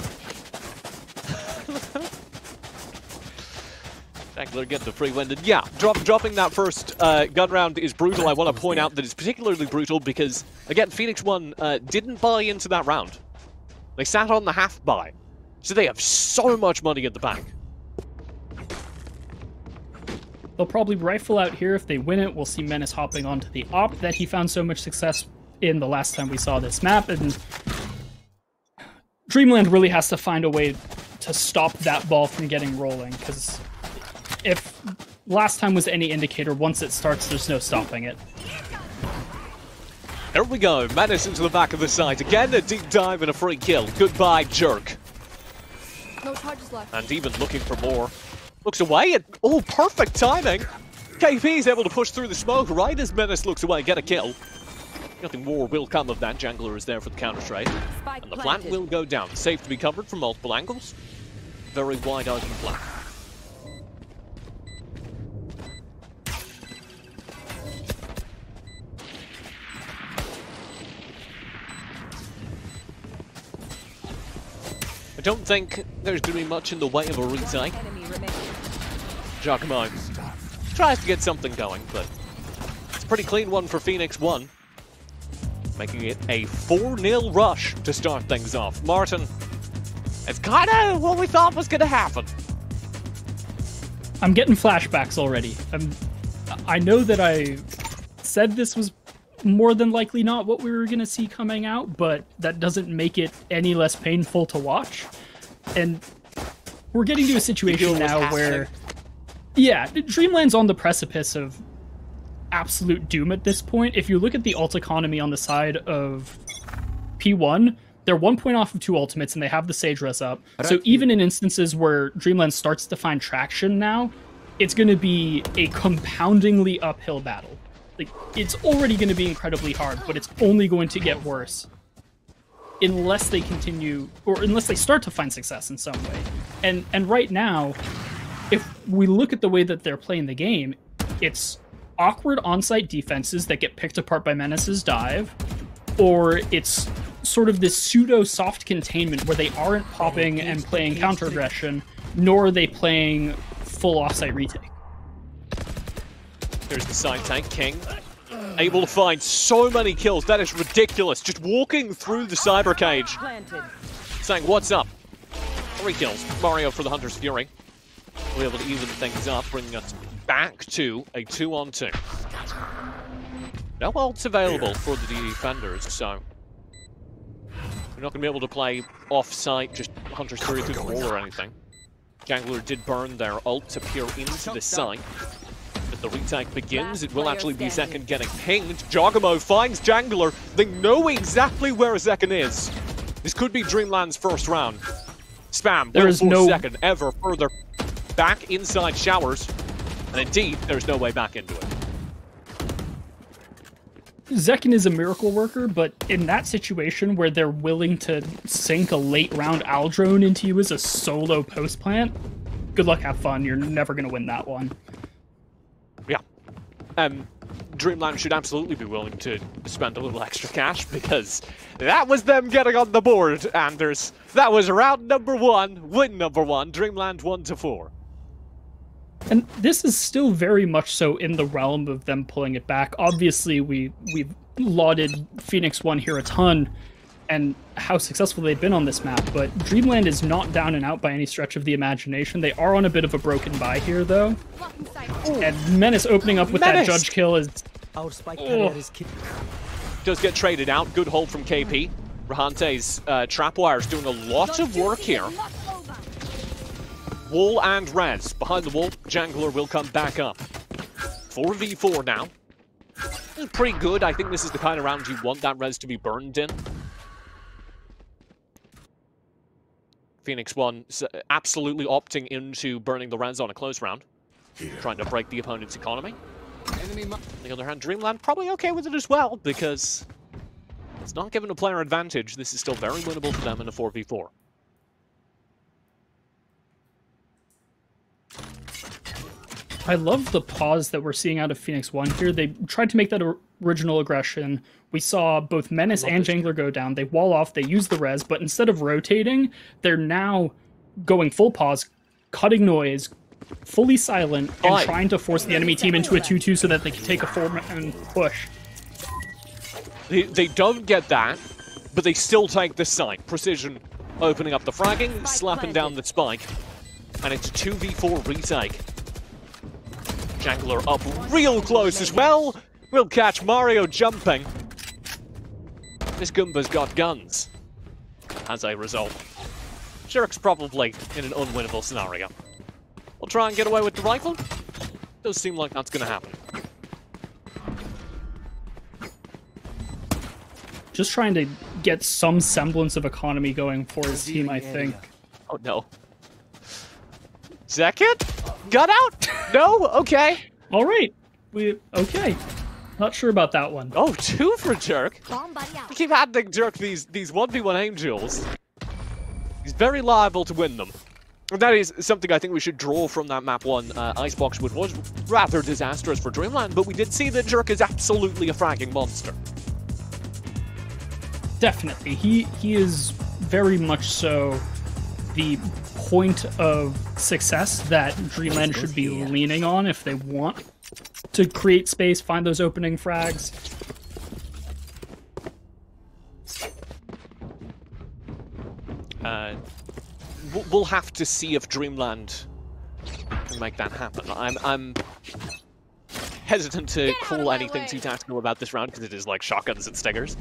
Jangler get the free win. And yeah, dropping that first gun round is brutal. I want to point out that it's particularly brutal because, again, PHOENIX1 didn't buy into that round. They sat on the half buy. So they have so much money in the bank. They'll probably rifle out here if they win it. We'll see Menace hopping onto the op that he found so much success in the last time we saw this map. And DreamLand really has to find a way to stop that ball from getting rolling, because if last time was any indicator, once it starts, there's no stopping it. There we go. Menace into the back of the site. Again, a deep dive and a free kill. Goodbye, Jerk. No charges left. And even looking for more. Looks away and, oh, perfect timing. KP is able to push through the smoke right as Menace looks away, get a kill. Nothing more will come of that. Jangler is there for the counter strike. And the plant will go down. Safe to be covered from multiple angles. Very wide open flank. I don't think there's going to be much in the way of a retake. Giacomo tries to get something going, but it's a pretty clean one for PHOENIX1. Making it a 4-0 rush to start things off. Martin, it's kind of what we thought was going to happen. I'm getting flashbacks already. I know that I said this was more than likely not what we were going to see coming out, but that doesn't make it any less painful to watch. And we're getting to a situation now where, yeah, DreamLand's on the precipice of absolute doom at this point. If you look at the ult economy on the side of P1, they're 1 point off of 2 ultimates and they have the Sage Res up. So even in instances where DreamLand starts to find traction now, it's going to be a compoundingly uphill battle. Like, it's already going to be incredibly hard, but it's only going to get worse unless they continue, or unless they start to find success in some way. And right now, if we look at the way that they're playing the game, it's awkward on-site defenses that get picked apart by Menace's dive, or it's sort of this pseudo-soft containment where they aren't popping and playing counter-aggression, nor are they playing full off-site retake. There's the side tank, King. Able to find so many kills, that is ridiculous. Just walking through the cyber cage. Saying, what's up? 3 kills. Mario for the Hunter's Fury. We're able to even things up, bringing us back to a 2-on-2. No ults available for the defenders, so we're not going to be able to play off-site, just Hunter's Fury through the wall or anything. Jangler did burn their ult to peer into the site. As the retake begins, it will actually be Zekken getting pinged. Jogamo finds Jangler. They know exactly where Zekken is. This could be DreamLand's first round. Spam will force Zekken ever further back inside showers. And indeed, there's no way back into it. Zekken is a miracle worker, but in that situation where they're willing to sink a late round Aldrone into you as a solo post plant, good luck, have fun. You're never going to win that one. Yeah. DreamLand should absolutely be willing to spend a little extra cash, because that was them getting on the board, Anders. That was round number 1, win number 1, DreamLand 1-4. And this is still very much so in the realm of them pulling it back. Obviously, we've lauded PHOENIX1 here a ton, and how successful they've been on this map, but DreamLand is not down and out by any stretch of the imagination. They are on a bit of a broken bye here, though. And Menace opening up with that judge kill is... Our spike carrier is killed. Does get traded out. Good hold from KP. Rahante's trapwire's doing a lot of work here. Wall and res. Behind the wall, Jangler will come back up. 4v4 now. This is pretty good. I think this is the kind of round you want that res to be burned in. PHOENIX1 absolutely opting into burning the res on a close round. Trying to break the opponent's economy. On the other hand, DreamLand probably okay with it as well, because it's not given a player advantage. This is still very winnable for them in a 4v4. I love the pause that we're seeing out of PHOENIX1 here. They tried to make that original aggression. We saw both Menace and Jangler go down. They wall off, they use the res, but instead of rotating, they're now going full pause, cutting noise, fully silent, and trying to force the enemy team into a 2-2 so that they can take a 4-man push. They don't get that, but they still take the site. Precision opening up the fragging, slapping down the spike, and it's a 2v4 retake. Jangler up real close as well. We'll catch Mario jumping. This Goomba's got guns. As a result, Jerk's probably in an unwinnable scenario. We'll try and get away with the rifle. Does seem like that's going to happen. Just trying to get some semblance of economy going for his team, I think. Oh no. Zekken? Gun out? No? Okay. All right. Okay. Not sure about that one. Oh, 2 for Jerk. I keep handing Jerk these 1v1 aim duels. He's very liable to win them. And that is something I think we should draw from that map 1 Icebox, which was rather disastrous for DreamLand, but we did see that Jerk is absolutely a fragging monster. Definitely. He is very much so the point of success that DreamLand should be leaning on if they want to create space, find those opening frags. We'll have to see if DreamLand can make that happen. I'm hesitant to call anything too tactical about this round because it is like shotguns and stingers.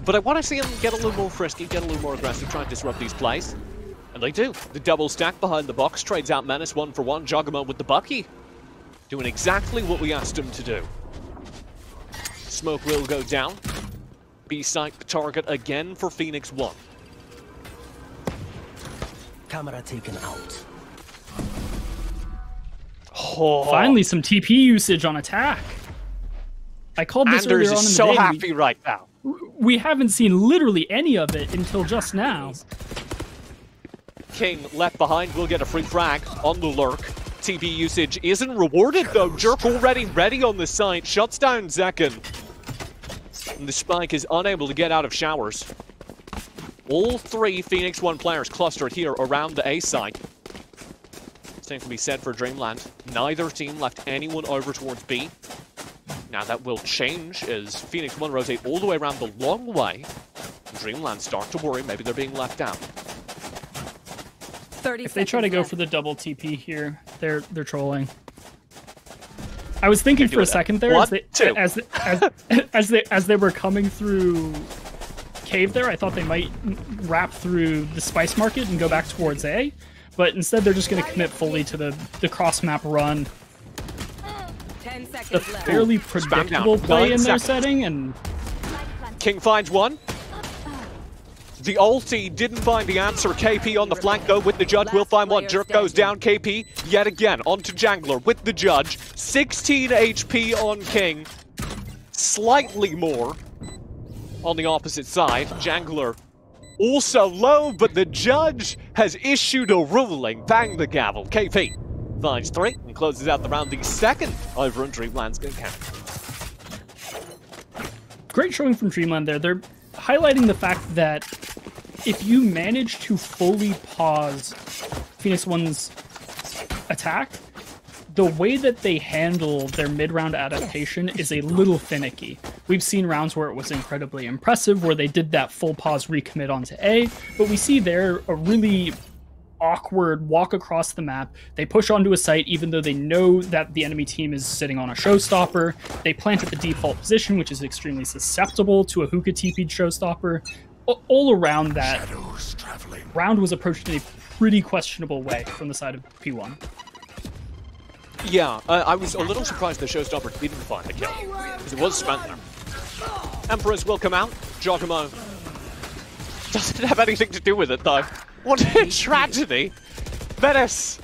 But I want to see them get a little more frisky, get a little more aggressive, try and disrupt these plays. And they do. The double stack behind the box trades out Menace 1 for 1. Jogamo with the Bucky. Doing exactly what we asked him to do. Smoke will go down. B-site target again for PHOENIX1. Camera taken out. Finally, some TP usage on attack. I called this Anders earlier on in is the so day. happy right now. We haven't seen literally any of it until just now. King left behind will get a free frag on the lurk. TP usage isn't rewarded though. Jerk already ready on the site. Shuts down Zekken. And the Spike is unable to get out of showers. All three PHOENIX1 players clustered here around the A site. Same can be said for DreamLand. Neither team left anyone over towards B. Now that will change as PHOENIX1 rotate all the way around the long way. DreamLand start to worry maybe they're being left out. If they try to go for the double TP here, they're trolling. I was thinking for a second there as they were coming through cave there, I thought they might wrap through the spice market and go back towards A, but instead they're just going to commit fully to the cross map run. 10 seconds A fairly predictable play in their setting, and King finds one. The ulti didn't find the answer. KP on the flank though with the judge will find one. Jerk goes down. KP yet again onto Jangler with the judge. 16 HP on King. Slightly more on the opposite side. Jangler also low, but the judge has issued a ruling. Bang the gavel. KP finds 3 and closes out the round. The second over in DreamLand's gonna count. great showing from DreamLand there. They're highlighting the fact that if you manage to fully pause PHOENIX1's attack, the way that they handle their mid-round adaptation is a little finicky. We've seen rounds where it was incredibly impressive, where they did that full pause recommit onto A, but we see there a really awkward walk across the map. They push onto a site even though they know that the enemy team is sitting on a showstopper. They plant at the default position, which is extremely susceptible to a hookah TP'd showstopper. All around that, round was approached in a pretty questionable way from the side of P1. Yeah, I was a little surprised the showstopper didn't find the kill, because it was spent there. Emperors will come out. Giacomo doesn't have anything to do with it, though. What a tragedy! Menace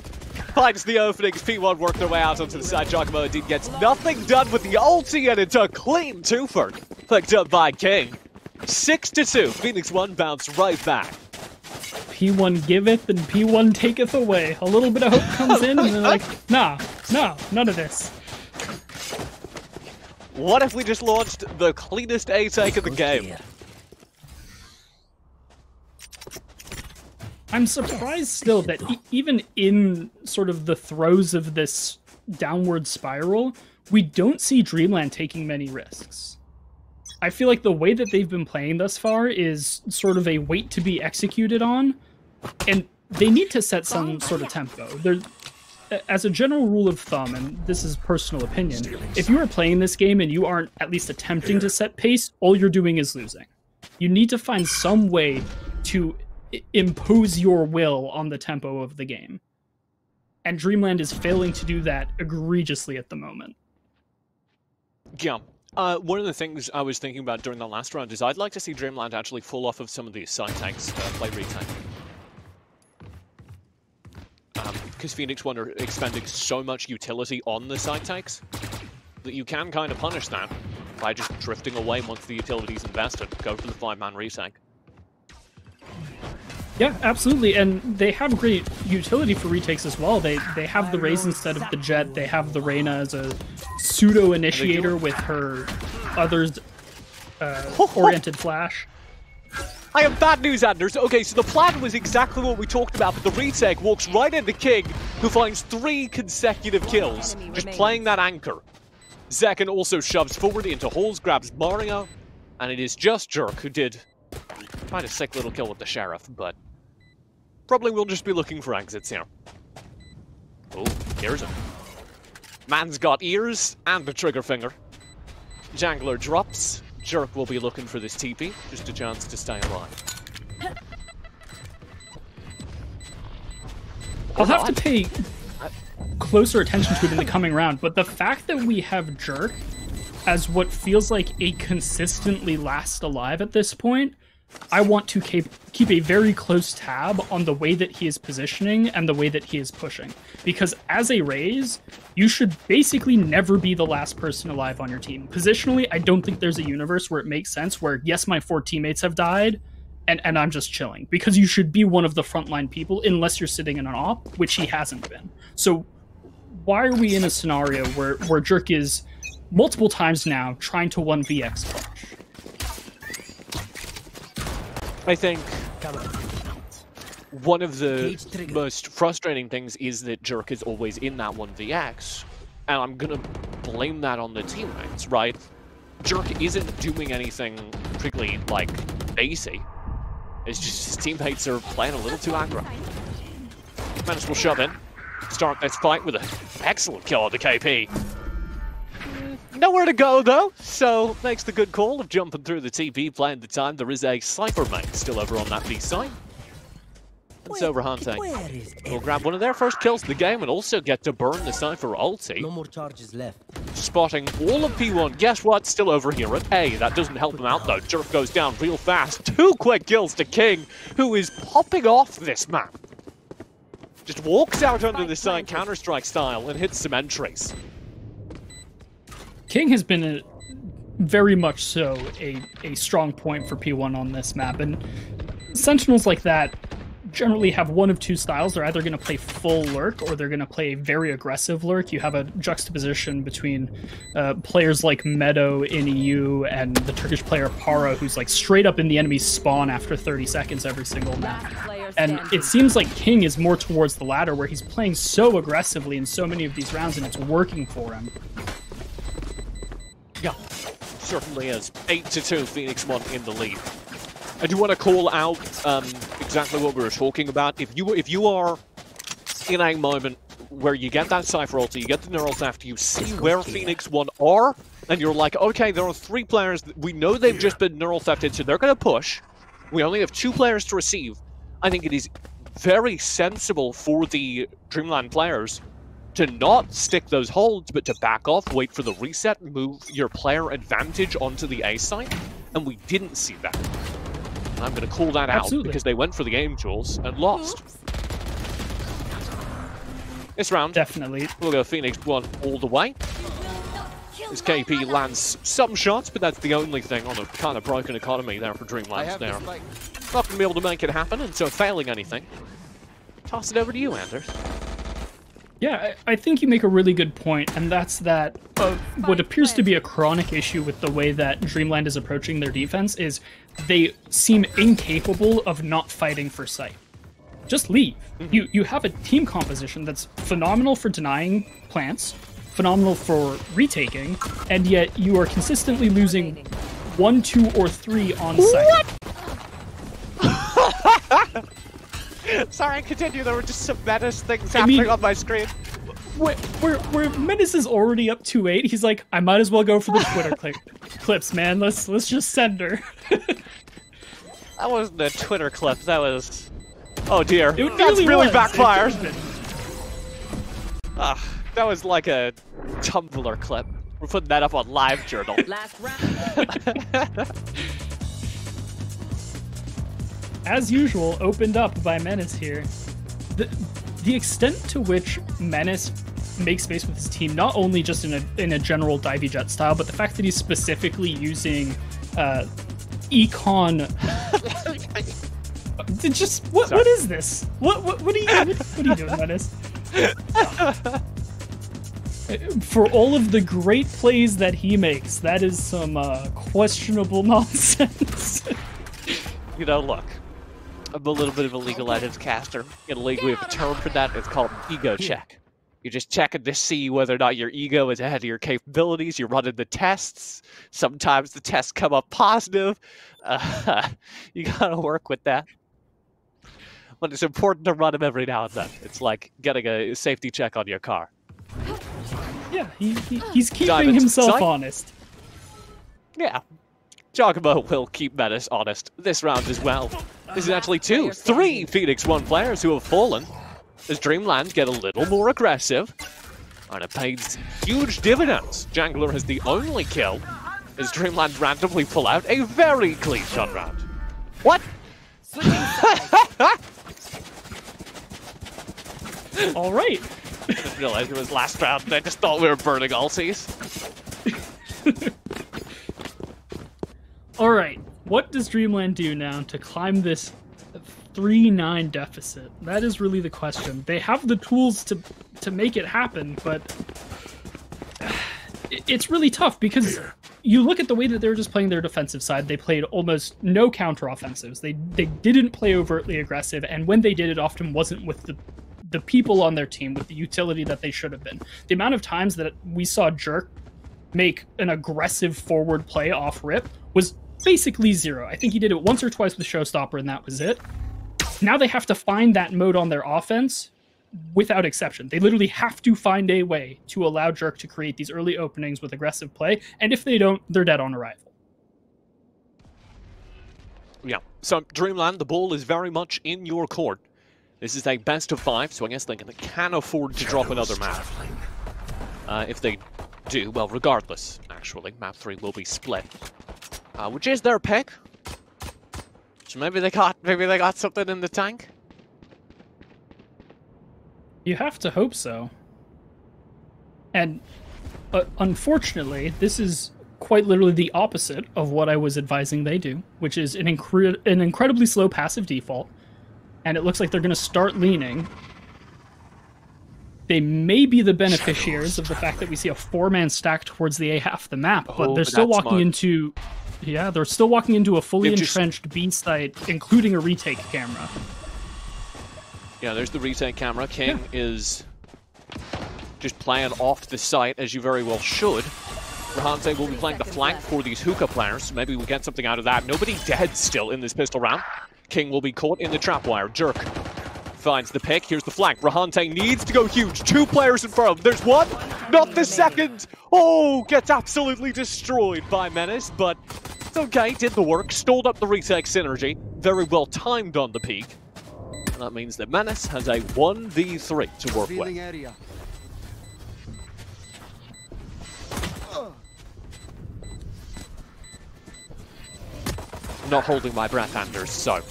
finds the openings. P1 work their way out onto the side. Giacomo indeed gets nothing done with the ulti, and it's a clean twofer picked up by King. 6-2. PHOENIX1 bounced right back. P1 giveth and P1 taketh away. A little bit of hope comes in, and they're like, nah, none of this. What if we just launched the cleanest A take of the game? I'm surprised still that even in sort of the throes of this downward spiral, we don't see DreamLand taking many risks. I feel like the way that they've been playing thus far is sort of a wait to be executed on, and they need to set some sort of tempo. As a general rule of thumb, and this is personal opinion, if you are playing this game and you aren't at least attempting to set pace, all you're doing is losing. You need to find some way to impose your will on the tempo of the game. And DreamLand is failing to do that egregiously at the moment. Yeah. One of the things I was thinking about during the last round is I'd like to see DreamLand actually fall off of some of these side tanks, play retake. Because PHOENIX1 are expending so much utility on the side tanks that you can kind of punish that by just drifting away once the utility's invested. Go for the 5-man retake. Yeah, absolutely, and they have great utility for retakes as well. They have the Raze instead of the Jet. They have the Reyna as a pseudo-initiator with her others oriented flash. I have bad news, Anders. Okay, so the plan was exactly what we talked about, but the retake walks right into King, who finds 3 consecutive kills, just playing that anchor. Zekken also shoves forward into holes, grabs Mario, and it is just Jerk who did quite a sick little kill with the Sheriff, but probably we'll just be looking for exits here. Oh, here's him. Man's got ears and a trigger finger. Jangler drops. Jerk will be looking for this TP, just a chance to stay alive. I'll have to pay closer attention to it in the coming round, but the fact that we have Jerk as what feels like a consistently last alive at this point I want to keep a very close tab on the way that he is positioning and the way that he is pushing. Because as a Raze, you should basically never be the last person alive on your team. Positionally, I don't think there's a universe where it makes sense where, yes, my 4 teammates have died, and I'm just chilling. Because you should be one of the frontline people, unless you're sitting in an op, which he hasn't been. So why are we in a scenario where Jerk is multiple times now trying to 1vx Flash? I think one of the most frustrating things is that Jerk is always in that 1vx, and I'm gonna blame that on the teammates, right? Jerk isn't doing anything particularly, like, basic. It's just his teammates are playing a little too aggro. Menace will shove in, start this fight with an excellent kill on the KP. Nowhere to go, though, so makes the good call of jumping through the TP, playing the time. There is a Cypher mate still over on that B side. And so Hunting will grab one of their first kills of the game and also get to burn the Cypher ulti. No more charges left. Spotting all of P1. Guess what? Still over here at A. That doesn't help him out, though. Jerk goes down real fast. 2 quick kills to King, who is popping off this map. Just walks out under the side, Counter-Strike style, and hits some entries. King has been very much so a strong point for P1 on this map, and Sentinels like that generally have one of 2 styles. They're either going to play full lurk or they're going to play very aggressive lurk. You have a juxtaposition between players like Meadow in EU and the Turkish player Para, who's like straight up in the enemy's spawn after 30 seconds every single map. And it seems like King is more towards the latter, where he's playing so aggressively in so many of these rounds and it's working for him. Yeah, certainly is. 8-2, PHOENIX1 in the lead. I do want to call out exactly what we were talking about. If you are in a moment where you get that Cypher ulti, you get the neural theft, you see where PHOENIX1 are, and you're like, okay, there are 3 players, we know they've just been neural thefted, so they're going to push. We only have 2 players to receive. I think it is very sensible for the DreamLand players to not stick those holds, but to back off, wait for the reset, move your player advantage onto the A side, and we didn't see that. And I'm going to call that out because they went for the game tools and lost. This round, definitely, we'll go PHOENIX1 all the way. This KP lands some shots, but that's the only thing on a kind of broken economy there for DreamLand there. Not going to be able to make it happen, and so failing anything. Toss it over to you, Anders. Yeah, I think you make a really good point, and that's that what appears to be a chronic issue with the way that DreamLand is approaching their defense is they seem incapable of not fighting for sight. Just leave. You have a team composition that's phenomenal for denying plants, phenomenal for retaking, and yet you are consistently losing 1, 2, or 3 on sight. Sorry, continue. There were just some Menace things happening on my screen. Where Menace is already up 2-8, he's like, I might as well go for the Twitter clips, man. Let's just send her. That wasn't a Twitter clip. That was... Oh dear. That's really backfired. That was like a Tumblr clip. We're putting that up on LiveJournal. Last round. As usual, opened up by Menace here. The extent to which Menace makes space with his team, not only just in a general divey jet style, but the fact that he's specifically using econ. Just what is this? What are you doing, Menace? For all of the great plays that he makes, that is some questionable nonsense. You know, look. I'm a little bit of a League of Legends caster. In League, we have a term for that. It's called ego check. You're just checking to see whether or not your ego is ahead of your capabilities. You're running the tests. Sometimes the tests come up positive. You gotta work with that. But it's important to run them every now and then. It's like getting a safety check on your car. Yeah, he's keeping himself honest. Yeah. Giacomo will keep Menace honest this round as well. This is actually 3 PHOENIX1 players who have fallen as DreamLand get a little more aggressive. And it pays huge dividends. Jangler has the only kill as DreamLand randomly pull out a very clean shot round. What? All right. I didn't realize it was last round. I just thought we were burning ultis. All right. What does DreamLand do now to climb this 3-9 deficit? That is really the question. They have the tools to make it happen, but it's really tough because you look at the way that they were just playing their defensive side. They played almost no counter-offensives. They didn't play overtly aggressive, and when they did, it often wasn't with the people on their team, with the utility that they should have been. The amount of times that we saw Jerk make an aggressive forward play off rip was basically zero. I think he did it once or twice with Showstopper, and that was it. Now they have to find that mode on their offense without exception. They literally have to find a way to allow Jerk to create these early openings with aggressive play, and if they don't, they're dead on arrival. Yeah, so DreamLand, the ball is very much in your court. This is a best of 5, so I guess they can afford to drop another map. If they do, well, regardless, actually, map 3 will be split. Which is their pick. So maybe they got something in the tank. You have to hope so. And unfortunately, this is quite literally the opposite of what I was advising they do, which is an incredibly slow passive default. And it looks like they're going to start leaning. They may be the beneficiaries of the fact that we see a 4-man stack towards the A half of the map, but they're still walking into... Yeah, they're still walking into a fully entrenched B site, including a retake camera. Yeah, there's the retake camera. King is just playing off the site, as you very well should. Rahante will be playing the flank for these hookah players. Maybe we'll get something out of that. Nobody dead still in this pistol round. King will be caught in the trap wire. Jerk finds the pick. Here's the flank. Rahante needs to go huge. 2 players in front of him. There's one, not the second. Oh, gets absolutely destroyed by Menace, but it's okay. Did the work. Stalled up the retake synergy. Very well timed on the peak. And that means that Menace has a 1v3 to work with. Area. I'm not holding my breath, Anders, so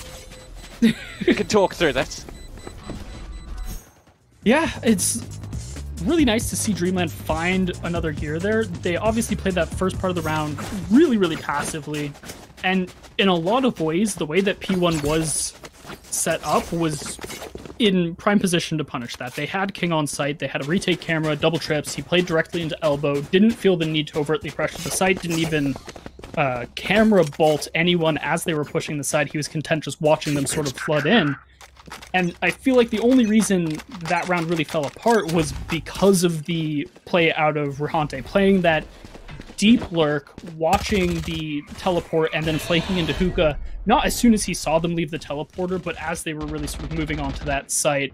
we can talk through this. Yeah, it's really nice to see DreamLand find another gear there. They obviously played that first part of the round really, really passively. And in a lot of ways, the way that P1 was set up was in prime position to punish that. They had King on site, they had a retake camera, double trips, he played directly into elbow, didn't feel the need to overtly pressure the site, didn't even camera bolt anyone as they were pushing the side. He was content just watching them sort of flood in. And I feel like the only reason that round really fell apart was because of the play out of Rahante, playing that deep lurk, watching the teleport, and then flanking into hookah, not as soon as he saw them leave the teleporter, but as they were really sort of moving onto that site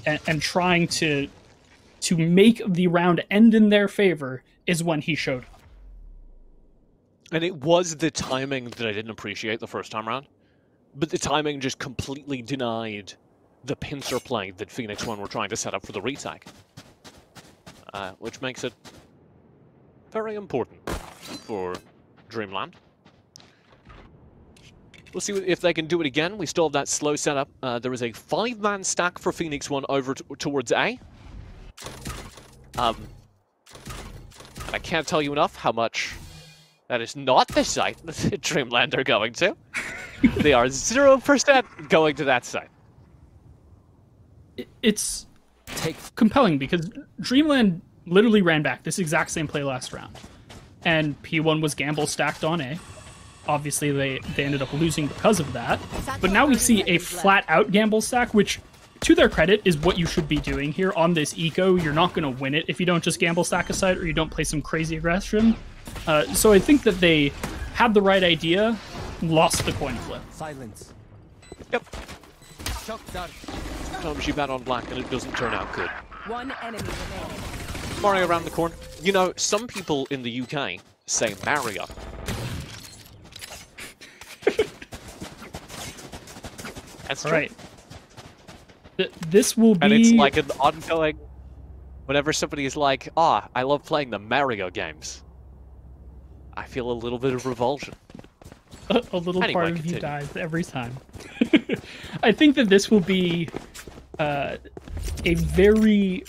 and trying to make the round end in their favor is when he showed up. And it was the timing that I didn't appreciate the first time around. But the timing just completely denied the pincer play that PHOENIX1 were trying to set up for the retake. Which makes it very important for DreamLand. We'll see if they can do it again. We still have that slow setup. There is a 5-man stack for PHOENIX1 over towards A. I can't tell you enough how much that is not the site that DreamLand are going to. They are 0% going to that site. It's compelling because DreamLand literally ran back this exact same play last round. And P1 was gamble stacked on A. Obviously, they ended up losing because of that. But now we see a flat-out gamble stack, which, to their credit, is what you should be doing here on this eco. You're not going to win it if you don't just gamble stack a site or you don't play some crazy aggression. So I think that they had the right idea, lost the coin flip. Silence. Yep. Shock dart. Sometimes you bet on black and it doesn't turn out good. One enemy remaining. Mario around the corner. You know, some people in the UK say Mario. That's true. Right. This will be... And it's like an ongoing... Whenever somebody is like, I love playing the Mario games, I feel a little bit of revulsion. A little Anyway, part of continue. you dies every time. I think that this will be a very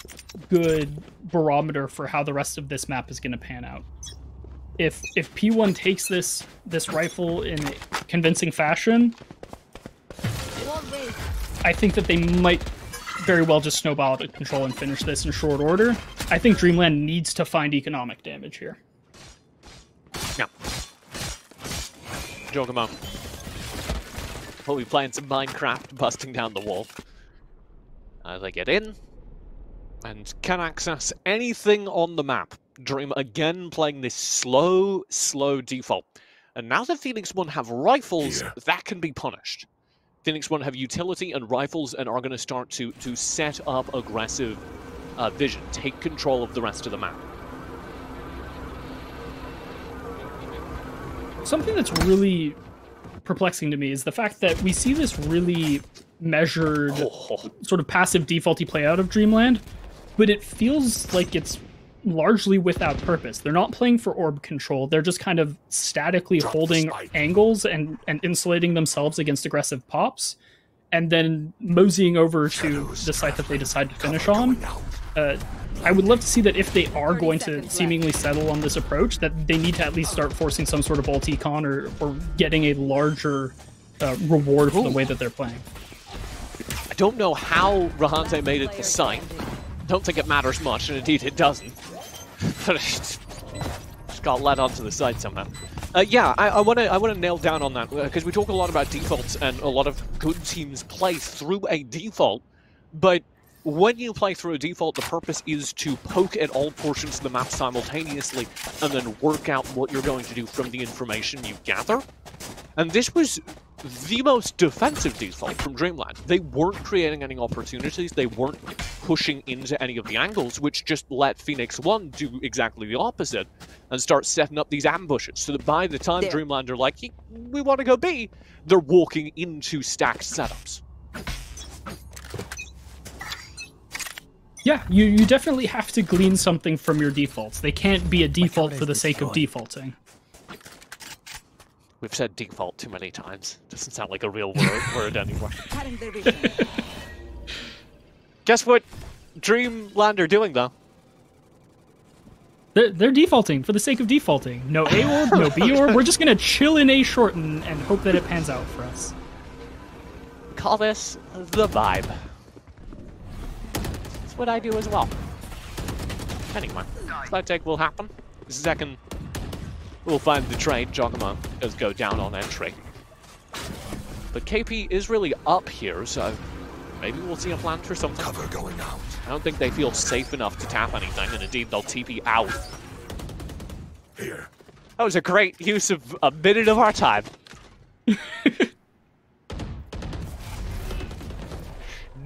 good barometer for how the rest of this map is going to pan out. If P1 takes this rifle in a convincing fashion, I think that they might very well just snowball out of control and finish this in short order. I think DreamLand needs to find economic damage here. Yeah. Jogamo. We'll be playing some Minecraft, busting down the wall. They get in, and can access anything on the map. Dream again playing this slow default. And now that PHOENIX1 have rifles, that can be punished. PHOENIX1 have utility and rifles and are going to start to set up aggressive vision, take control of the rest of the map. Something that's really perplexing to me is the fact that we see this really measured, sort of passive defaulty play out of DreamLand, but it feels like it's largely without purpose. They're not playing for orb control. They're just kind of statically holding angles and insulating themselves against aggressive pops, and then moseying over to the site that they decide to finish on. I would love to see that if they are going to seemingly settle on this approach, that they need to at least start forcing some sort of ult econ or getting a larger reward for the way that they're playing. I don't know how Rahante made it to site. Don't think it matters much, and indeed it doesn't. But it just got led onto the side somehow. Yeah, I want to nail down on that, because we talk a lot about defaults, and a lot of good teams play through a default, but when you play through a default, the purpose is to poke at all portions of the map simultaneously, and then work out what you're going to do from the information you gather. And this was the most defensive default from DreamLand. They weren't creating any opportunities, they weren't pushing into any of the angles, which just let PHOENIX1 do exactly the opposite and start setting up these ambushes, so that by the time DreamLand are like, we want to go B, they're walking into stacked setups. Yeah, you definitely have to glean something from your defaults. They can't be a default for the sake of defaulting. We've said default too many times. Doesn't sound like a real word anymore. Guess what DreamLand are doing, though? They're defaulting for the sake of defaulting. No A orb, no B orb. We're just going to chill in A short and hope that it pans out for us. Call this the vibe. That's what I do as well. Anyway, side take will happen. Second, we'll find the trade. Jogamo does go down on entry. But KP is really up here, so maybe we'll see a plant or something. Cover going out. I don't think they feel safe enough to tap anything, and indeed they'll TP out. Here. That was a great use of a minute of our time.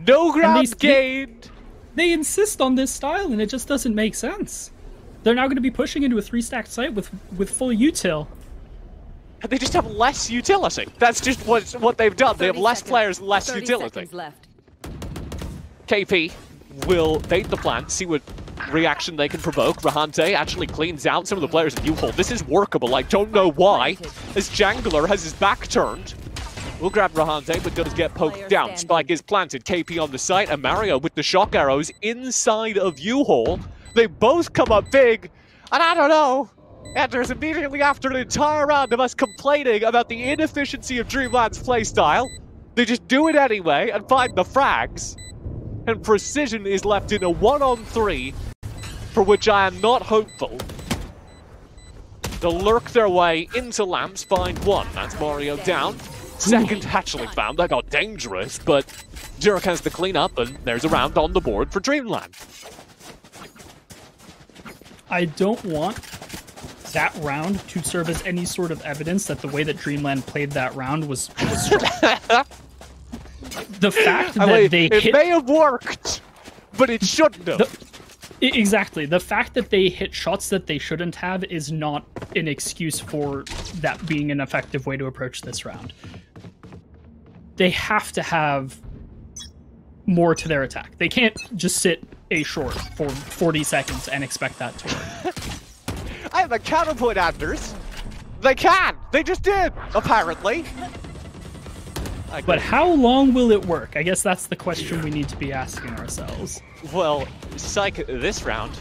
No ground gained! They insist on this style, and it just doesn't make sense. They're now going to be pushing into a 3-stacked site with full util. They just have less utility. That's just what they've done. They have less players, less 30 utility. seconds left. KP will bait the plant, see what reaction they can provoke. Rahante actually cleans out some of the players in U-Hole. This is workable, I don't know why, as Jangler has his back turned. We'll grab Rahante, but does get poked down. Spike is planted, KP on the site, and Mario with the shock arrows inside of U-Hole. They both come up big, and I don't know. Enters immediately after an entire round of us complaining about the inefficiency of DreamLand's playstyle. They just do it anyway and find the frags. And Precision is left in a 1-on-3, for which I am not hopeful. They'll lurk their way into lamps, find one. That's Mario down. Second actually found. That got dangerous, but Jurek has the cleanup, and there's a round on the board for DreamLand. I don't want that round to serve as any sort of evidence that the way that DreamLand played that round was strong. The fact that they hit... It may have worked, but it shouldn't have. Exactly. The fact that they hit shots that they shouldn't have is not an excuse for that being an effective way to approach this round. They have to have more to their attack. They can't just sit A short for 40 seconds and expect that to work. I have a counterpoint, Anders. They can! They just did, apparently. But how long will it work? I guess that's the question we need to be asking ourselves. Well, Psych, this round,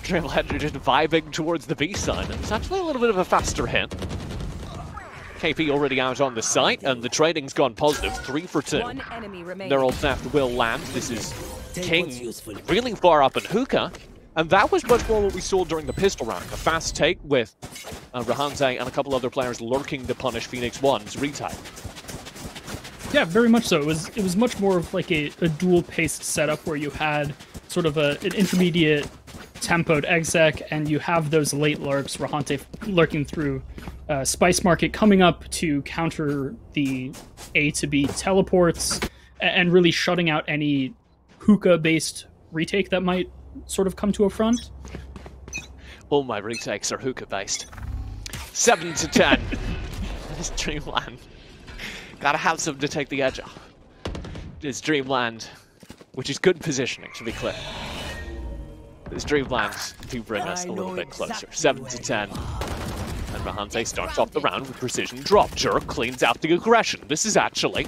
DreamLand are just vibing towards the B side, and it's actually a little bit of a faster hit. KP already out on the site, and the trading's gone positive, 3 for 2. One enemy remaining. Their ult theft will land. This is King really far up in hookah, and that was much more what we saw during the pistol round. A fast take with Rahante and a couple other players lurking to punish PHOENIX1's retake. Yeah, very much so. It was much more of like a dual-paced setup where you had sort of an intermediate tempoed exec, and you have those late lurks, Rahante lurking through Spice Market, coming up to counter the A to B teleports, and really shutting out any hookah-based retake that might sort of come to a front. All my retakes are hookah-based. 7 to 10. That is DreamLand. Gotta have something to take the edge off. It's DreamLand, which is good positioning, to be clear. It's DreamLand to bring us a little bit closer. 7 to 10. And Rahante starts off the round with precision drop. Jerk cleans out the aggression. This is actually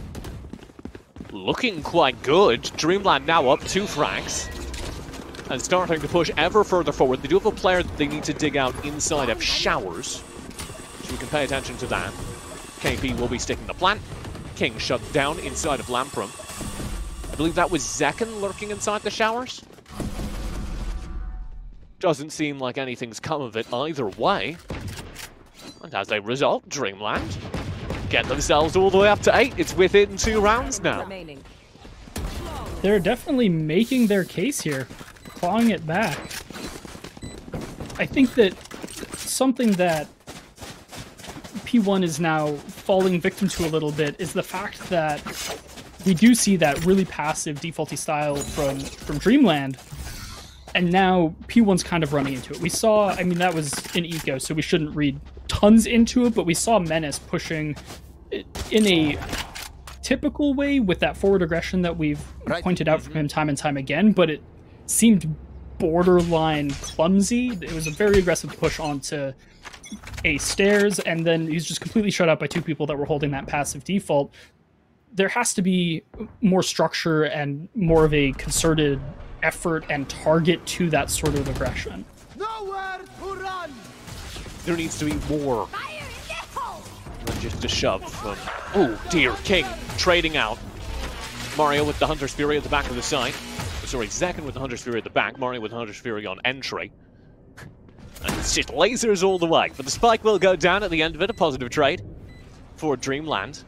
looking quite good. DreamLand now up 2 frags. And starting to push ever further forward. They do have a player that they need to dig out inside of showers. So we can pay attention to that. KP will be sticking the plant. King shut down inside of Lamp Room. I believe that was Zekken lurking inside the showers. Doesn't seem like anything's come of it either way. And as a result, DreamLand get themselves all the way up to 8. It's within 2 rounds now. They're definitely making their case here, clawing it back. I think that something that P1 is now falling victim to a little bit is the fact that we do see that really passive defaulty style from DreamLand, and now P1's kind of running into it. We saw, I mean, that was an eco, so we shouldn't read tons into it, but we saw Menace pushing in a typical way with that forward aggression that we've pointed out from him time and time again, but it seemed borderline clumsy. It was a very aggressive push onto A stairs, and then he's just completely shut out by 2 people that were holding that passive default. There has to be more structure and more of a concerted effort and target to that sort of aggression. Nowhere to run. There needs to be more than just a shove from... Oh dear, King trading out. Mario with the Hunter's Fury at the back of the site. Sorry, Zekken with the Hunter's Fury at the back, Mario with the Hunter's Fury on entry. And it's just lasers all the way. But the spike will go down at the end of it, a positive trade for DreamLand.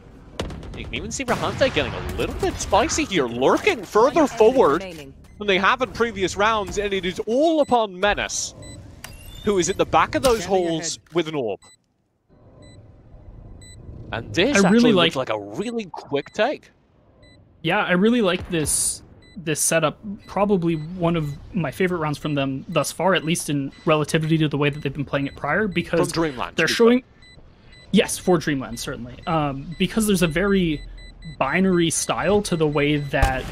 You can even see Rahante getting a little bit spicy here, lurking further forward than they have in previous rounds, and it is all upon Menace, who is at the back of those holes with an orb. And this actually looks like a really quick take. Yeah, I really like this setup. Probably one of my favorite rounds from them thus far, at least in relativity to the way that they've been playing it prior, because from DreamLand, they're showing... Yes, for DreamLand, certainly. Because there's a very binary style to the way that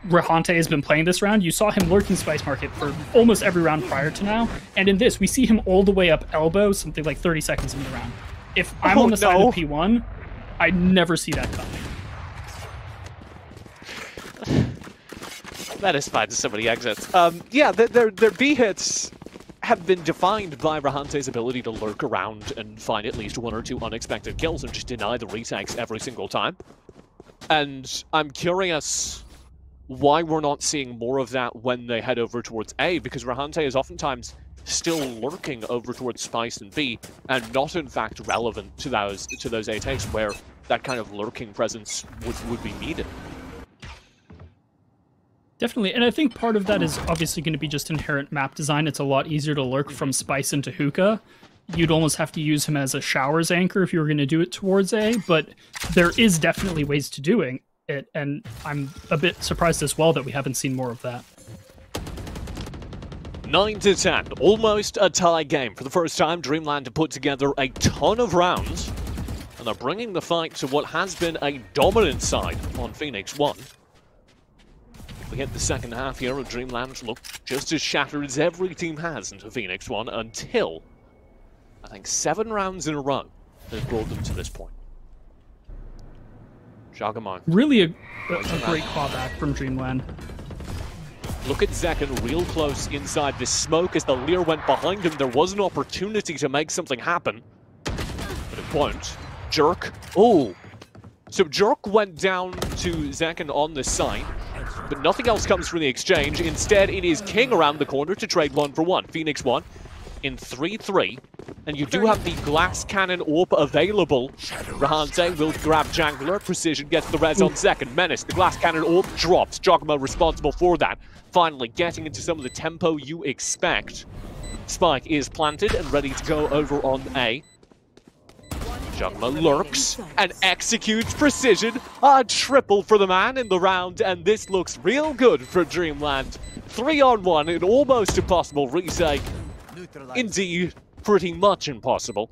Rahante has been playing this round. You saw him lurking Spice Market for almost every round prior to now, and in this, we see him all the way up elbow, something like 30 seconds into the round. If I'm on the side of P1, I never see that coming. That is fine, somebody exits. Yeah, their B hits have been defined by Rahante's ability to lurk around and find at least 1 or 2 unexpected kills and just deny the retakes every single time. And I'm curious why we're not seeing more of that when they head over towards A, because Rahante is oftentimes still lurking over towards Spice and B, and not in fact relevant to those A takes where that kind of lurking presence would be needed. Definitely, and I think part of that is obviously going to be just inherent map design. It's a lot easier to lurk from Spice into Hookah. You'd almost have to use him as a showers anchor if you were going to do it towards A, but there is definitely ways to doing it, and I'm a bit surprised as well that we haven't seen more of that. 9 to 10, almost a tie game. For the first time, DreamLand have put together a ton of rounds, and they're bringing the fight to what has been a dominant side on PHOENIX1. We hit the second half here, and DreamLand look just as shattered as every team has into PHOENIX1 until I think 7 rounds in a row that have brought them to this point. Jagamon. Really a great clawback from DreamLand. Look at Zekken real close inside this smoke as the Lear went behind him. There was an opportunity to make something happen, but it won't. Jerk. Oh. So Jerk went down to Zekken on the side, but nothing else comes from the exchange. Instead, it is King around the corner to trade 1-for-1. PHOENIX1 in 3-3, and you do have the glass cannon AWP available. Rahante will grab Jangler. Precision gets the res on second. Menace, the glass cannon AWP drops. Jogma responsible for that. Finally getting into some of the tempo you expect. Spike is planted and ready to go over on A. Jogma lurks and executes Precision. A triple for the man in the round, and this looks real good for DreamLand. 3-on-1 in almost impossible retake. Indeed, pretty much impossible.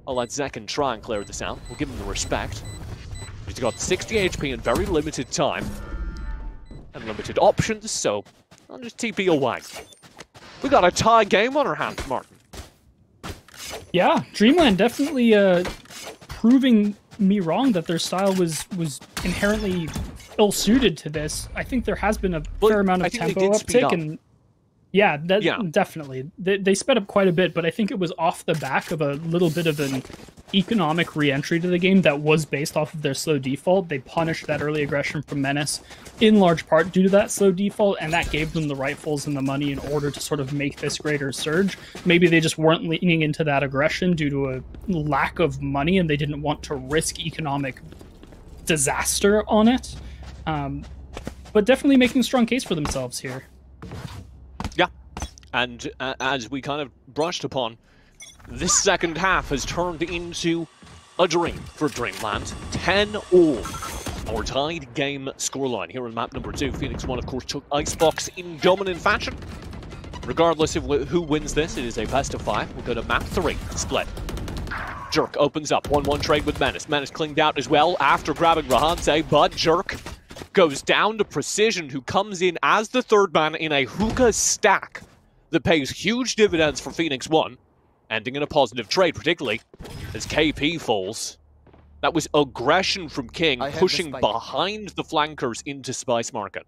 I'll let Zekken try and clear this out. We'll give him the respect. He's got 60 HP and very limited time. And limited options, so I'll just TP away. We got a tie game on our hands, Martin. Yeah, DreamLand definitely proving me wrong that their style was inherently ill-suited to this. I think there has been a fair amount of tempo uptick, and yeah, definitely. They sped up quite a bit, but I think it was off the back of a little bit of an economic re-entry to the game that was based off of their slow default. They punished that early aggression from Menace in large part due to that slow default, and that gave them the rifles and the money in order to sort of make this greater surge. Maybe they just weren't leaning into that aggression due to a lack of money, and they didn't want to risk economic disaster on it. But definitely making a strong case for themselves here. Yeah, and as we kind of brushed upon, this second half has turned into a dream for DreamLand. 10-all. Our tied game scoreline here on map number 2. PHOENIX1, of course, took Icebox in dominant fashion. Regardless of who wins this, it is a best of 5. We'll go to map 3, split. Jerk opens up, 1-1 trade with Menace. Menace clinged out as well after grabbing Rahante, but Jerk goes down to Precision, who comes in as the third man in a hookah stack that pays huge dividends for PHOENIX1, ending in a positive trade, particularly as KP falls. That was aggression from King, pushing behind the flankers into Spice Market.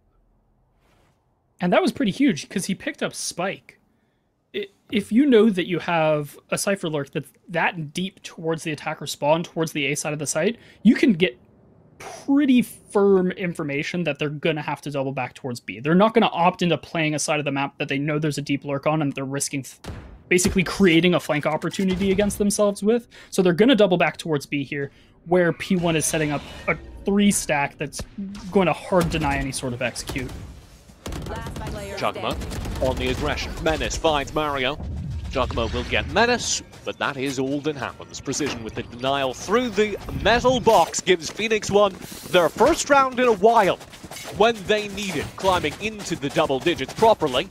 And that was pretty huge, because he picked up Spike. If you know that you have a Cypher Lurk that's that deep towards the attacker spawn, towards the A side of the site, you can get pretty firm information that they're going to have to double back towards B. They're not going to opt into playing a side of the map that they know there's a deep lurk on, and they're risking basically creating a flank opportunity against themselves with. So they're going to double back towards B here, where P1 is setting up a 3-stack that's going to hard deny any sort of execute. Jogma on the aggression. Menace finds Mario. Jogma will get Menace, but that is all that happens. Precision with the denial through the metal box gives PHOENIX1 their first round in a while when they need it, climbing into the double digits properly.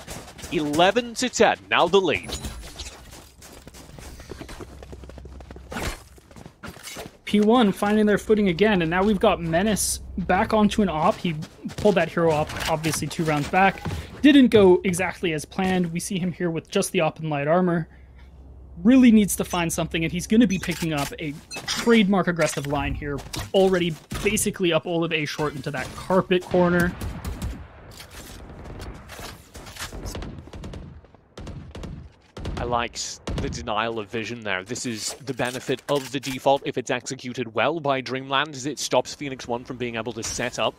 11-10, now the lead. P1 finding their footing again, and now we've got Menace back onto an op. He pulled that hero op, obviously 2 rounds back. Didn't go exactly as planned. We see him here with just the op and light armor. Really needs to find something, and he's going to be picking up a trademark aggressive line here. Already basically up all of A short into that carpet corner. I liked the denial of vision there. This is the benefit of the default if it's executed well by DreamLand, as it stops PHOENIX1 from being able to set up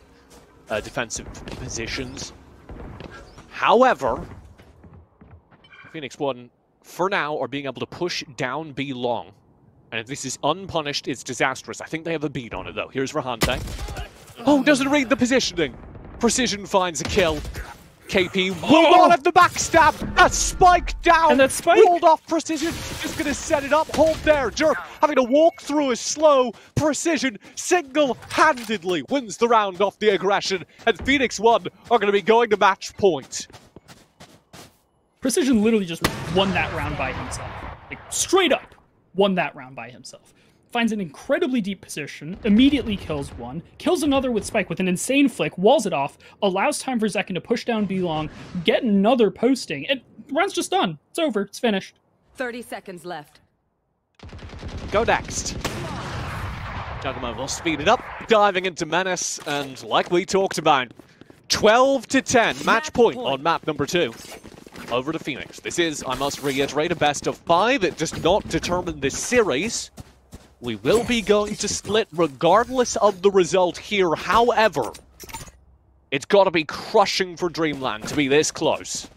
defensive positions. However, PHOENIX1, for now, are being able to push down B long. And if this is unpunished, it's disastrous. I think they have a beat on it, though. Here's Rahante. Oh, doesn't read the positioning. Precision finds a kill. KP will not have the backstab. A spike down. And that spike rolled off. Precision just going to set it up. Hold there. Jerk having to walk through a slow. Precision single-handedly wins the round off the aggression. And PHOENIX1 are going to be going to match point. Precision literally just won that round by himself. Like, straight up won that round by himself. Finds an incredibly deep position, immediately kills one, kills another with Spike with an insane flick, walls it off, allows time for Zekken to push down B long, get another posting, and the round's just done. It's over. It's finished. 30 seconds left. Go next. Juggerman will speed it up, diving into Menace, and like we talked about, 12 to 10, match point on map number 2. Over to Phoenix. This is, I must reiterate, a best of 5. It does not determine this series. We will be going to split regardless of the result here. However, it's got to be crushing for DreamLand to be this close.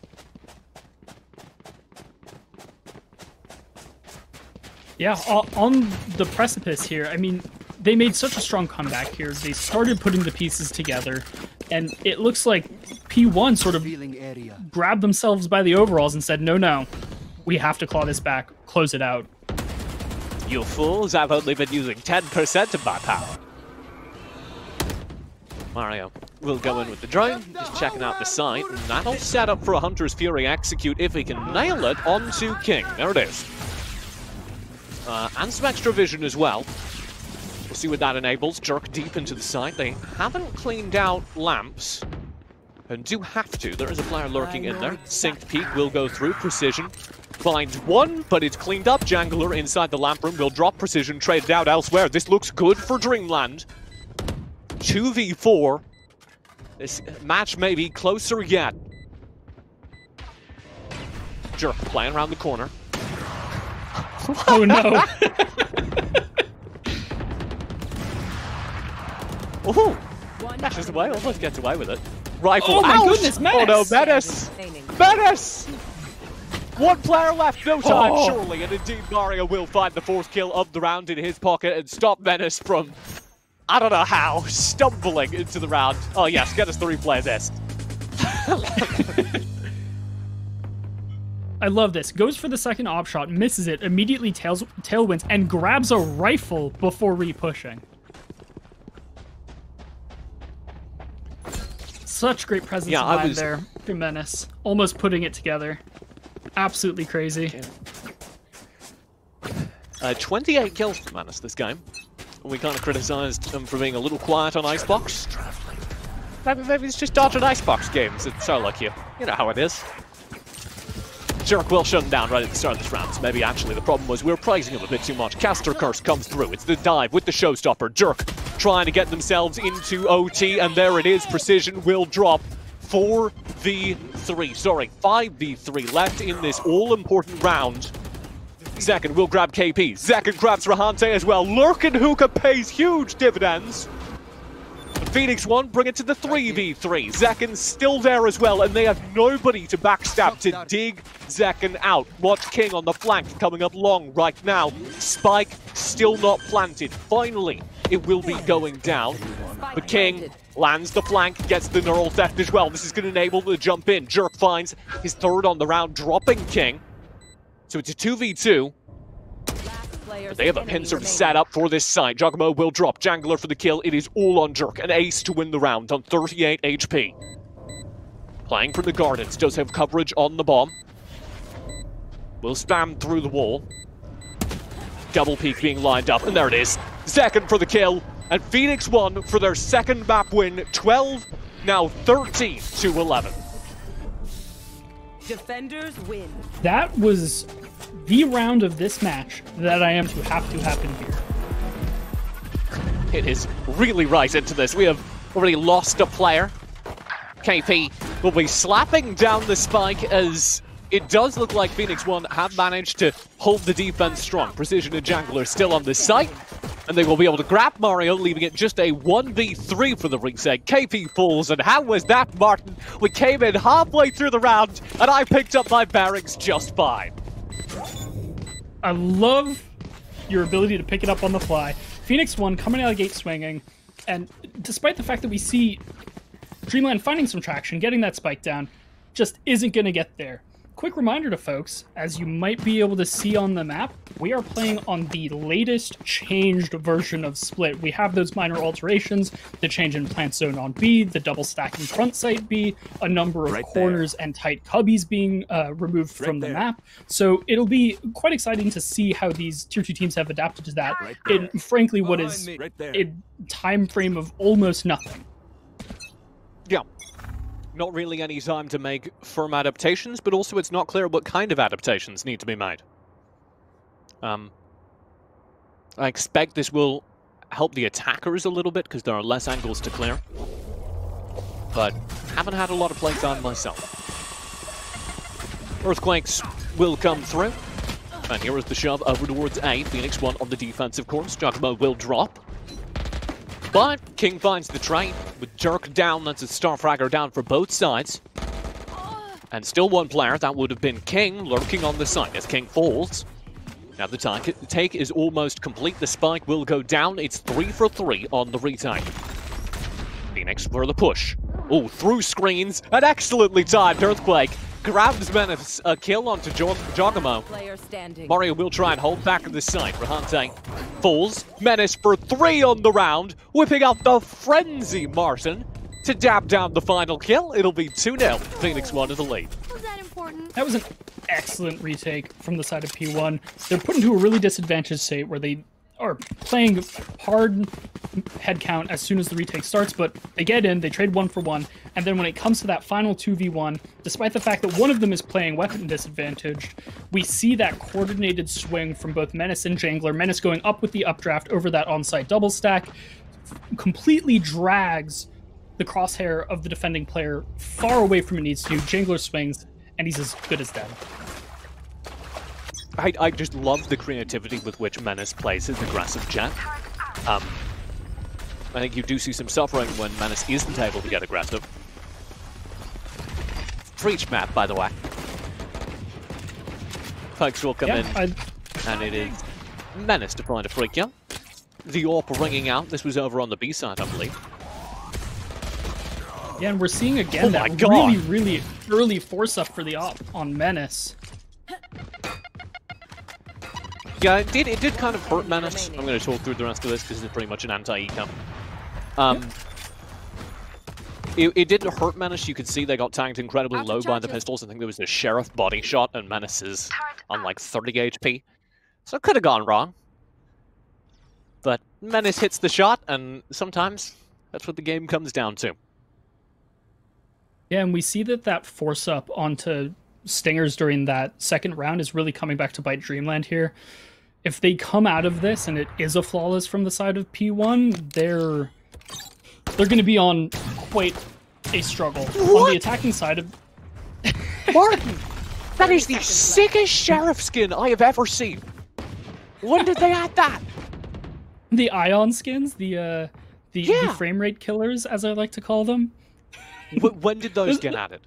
Yeah, on the precipice here, I mean, they made such a strong comeback here. They started putting the pieces together, and it looks like P1 sort of grabbed themselves by the overalls and said, no, we have to claw this back, close it out. You fools, I've only been using 10% of my power. Mario will go in with the drone, just checking out the site, and that'll set up for a Hunter's Fury execute if he can nail it onto King. There it is. And some extra vision as well. We'll see what that enables. Jerk deep into the site. They haven't cleaned out lamps, and do have to. There is a player lurking in there. Synced peek will go through. Precision finds one, but it's cleaned up. Jangler inside the lamp room will drop Precision, traded out elsewhere. This looks good for DreamLand. 2v4. This match may be closer yet. Jerk playing around the corner. Oh no! Oh, dashes away, almost gets away with it. Rifle oh my out! Goodness, Menace! Oh no, Menace! Menace! One player left, no time, surely, and indeed Mario will find the 4th kill of the round in his pocket and stop Menace from, I don't know how, stumbling into the round. Oh yes, get us the replay of this. I love this. Goes for the second op shot, misses it, immediately tailwinds, and grabs a rifle before re-pushing. Such great presence of mind there from Menace. Almost putting it together. Absolutely crazy. 28 kills for Menace this game. We kind of criticized him for being a little quiet on Icebox. Maybe it's just dodging Icebox games. It's so like you know how it is. Jerk will shut him down right at the start of this round. So maybe actually the problem was we were praising him a bit too much. Caster Curse comes through. It's the dive with the showstopper. Jerk trying to get themselves into OT, and there it is. Precision will drop 4v3. Sorry, 5v3 left in this all-important round. Zekken will grab KP. Zekken grabs Rahante as well. Lurkin Hookah pays huge dividends. PHOENIX1 bring it to the 3v3. Zekken's still there as well, and they have nobody to backstab to dig Zekken out. Watch King on the flank coming up long right now. Spike still not planted. Finally, it will be going down. But King lands the flank, gets the neural theft as well. This is going to enable the jump in. Jerk finds his 3rd on the round, dropping King. So it's a 2v2. But they have a pincer set up for this side. Juggermo will drop. Jangler for the kill. It is all on Jerk. An ace to win the round on 38 HP. Playing from the gardens. Does have coverage on the bomb. Will spam through the wall. Double peek being lined up. And there it is. Zekken for the kill. And PHOENIX1 for their 2nd map win. 12, now 13 to 11. Defenders win. That was the round of this match that I am to have to happen here. It is really right into this. We have already lost a player. KP will be slapping down the spike as it does look like PHOENIX1 have managed to hold the defense strong. Precision and Jangler still on this site, and they will be able to grab Mario, leaving it just a 1v3 for the ringside. KP falls, and how was that, Martin? We came in halfway through the round, and I picked up my bearings just fine. I love your ability to pick it up on the fly. PHOENIX1 coming out of the gate swinging, and despite the fact that we see DreamLand finding some traction, getting that spike down, just isn't going to get there. Quick reminder to folks, as you might be able to see on the map, we are playing on the latest changed version of Split. We have those minor alterations, the change in plant zone on B, the double stacking front sight B, a number of corners and tight cubbies being removed from the map. So it'll be quite exciting to see how these tier 2 teams have adapted to that in, frankly, what is a time frame of almost nothing. Yeah. Not really any time to make firm adaptations, but also it's not clear what kind of adaptations need to be made. I expect this will help the attackers a little bit because there are less angles to clear. But haven't had a lot of playtime myself. Earthquakes will come through. And here is the shove over towards A. PHOENIX1 on the defensive course. Giacomo will drop. But King finds the trade with Jerk down. That's a Starfragger down for both sides. And still one player. That would have been King lurking on the side as King falls. Now the take is almost complete. The spike will go down. It's 3 for 3 on the retake. Phoenix for the push. Oh, through screens. An excellently timed Earthquake. Grabs Menace a kill onto Giacomo. Mario will try and hold back on the side. Rahante falls. Menace for 3 on the round. Whipping out the Frenzy Martin to dab down the final kill. It'll be 2-0. PHOENIX1 in the lead. Was that important? That was an excellent retake from the side of P1. They're put into a really disadvantaged state where they are playing hard head count as soon as the retake starts, but they get in, they trade 1 for 1, and then when it comes to that final 2v1, despite the fact that one of them is playing weapon disadvantaged, we see that coordinated swing from both Menace and Jangler. Menace going up with the updraft over that onside double stack, completely drags the crosshair of the defending player far away from it needs to. Jangler swings, and he's as good as dead. I just love the creativity with which Menace plays his aggressive jet. I think you do see some suffering when Menace isn't able to get aggressive. For each map, by the way. Folks will come in, and it is Menace to find a free kill. The AWP ringing out. This was over on the B side, I believe. Yeah, and we're seeing again that really early force-up for the AWP on Menace. Yeah, it did kind of hurt Menace. I'm going to talk through the rest of this because it's pretty much an anti-eco. It didn't hurt Menace. You could see they got tanked incredibly low by the pistols. I think there was a Sheriff body shot, and Menace is on like 30 HP. So it could have gone wrong. But Menace hits the shot, and sometimes that's what the game comes down to. Yeah, and we see that force-up onto Stingers during that second round is really coming back to bite DreamLand here. If they come out of this and it is a flawless from the side of P1, they're going to be on quite a struggle. What? On the attacking side of... Martin! That is the sickest Sheriff skin I have ever seen. When did they add that? The Ion skins, the frame rate killers, as I like to call them. When did those get added?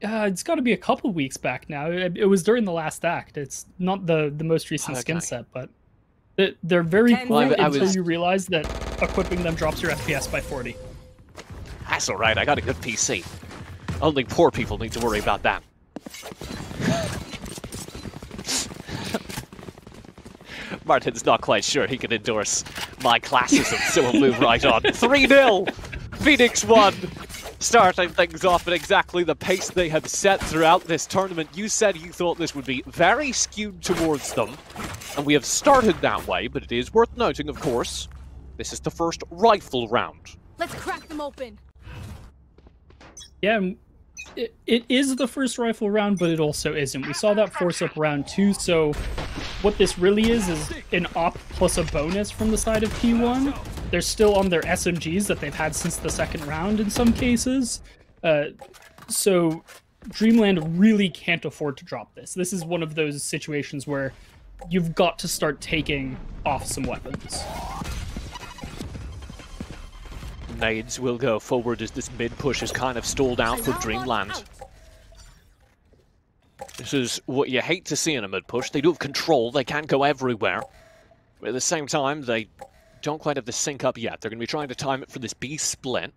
It's got to be a couple weeks back now. It was during the last act. It's not the most recent skin set, but they're very cool until you realize that equipping them drops your FPS by 40. That's alright, I got a good PC. Only poor people need to worry about that. Martin's not quite sure he can endorse my classism, so we'll move right on. 3-0! PHOENIX1! Starting things off at exactly the pace they have set throughout this tournament. You said you thought this would be very skewed towards them, and we have started that way, but it is worth noting, of course, this is the first rifle round. Let's crack them open. Yeah, it is the first rifle round, but it also isn't. We saw that force up round 2, so what this really is an op plus a bonus from the side of P1. They're still on their SMGs that they've had since the second round in some cases. So DreamLand really can't afford to drop this. This is one of those situations where you've got to start taking off some weapons. Nades will go forward as this mid push is kind of stalled out for DreamLand. This is what you hate to see in a mid push. They do have control, they can go everywhere. But at the same time, they don't quite have the sync up yet. They're going to be trying to time it for this B split.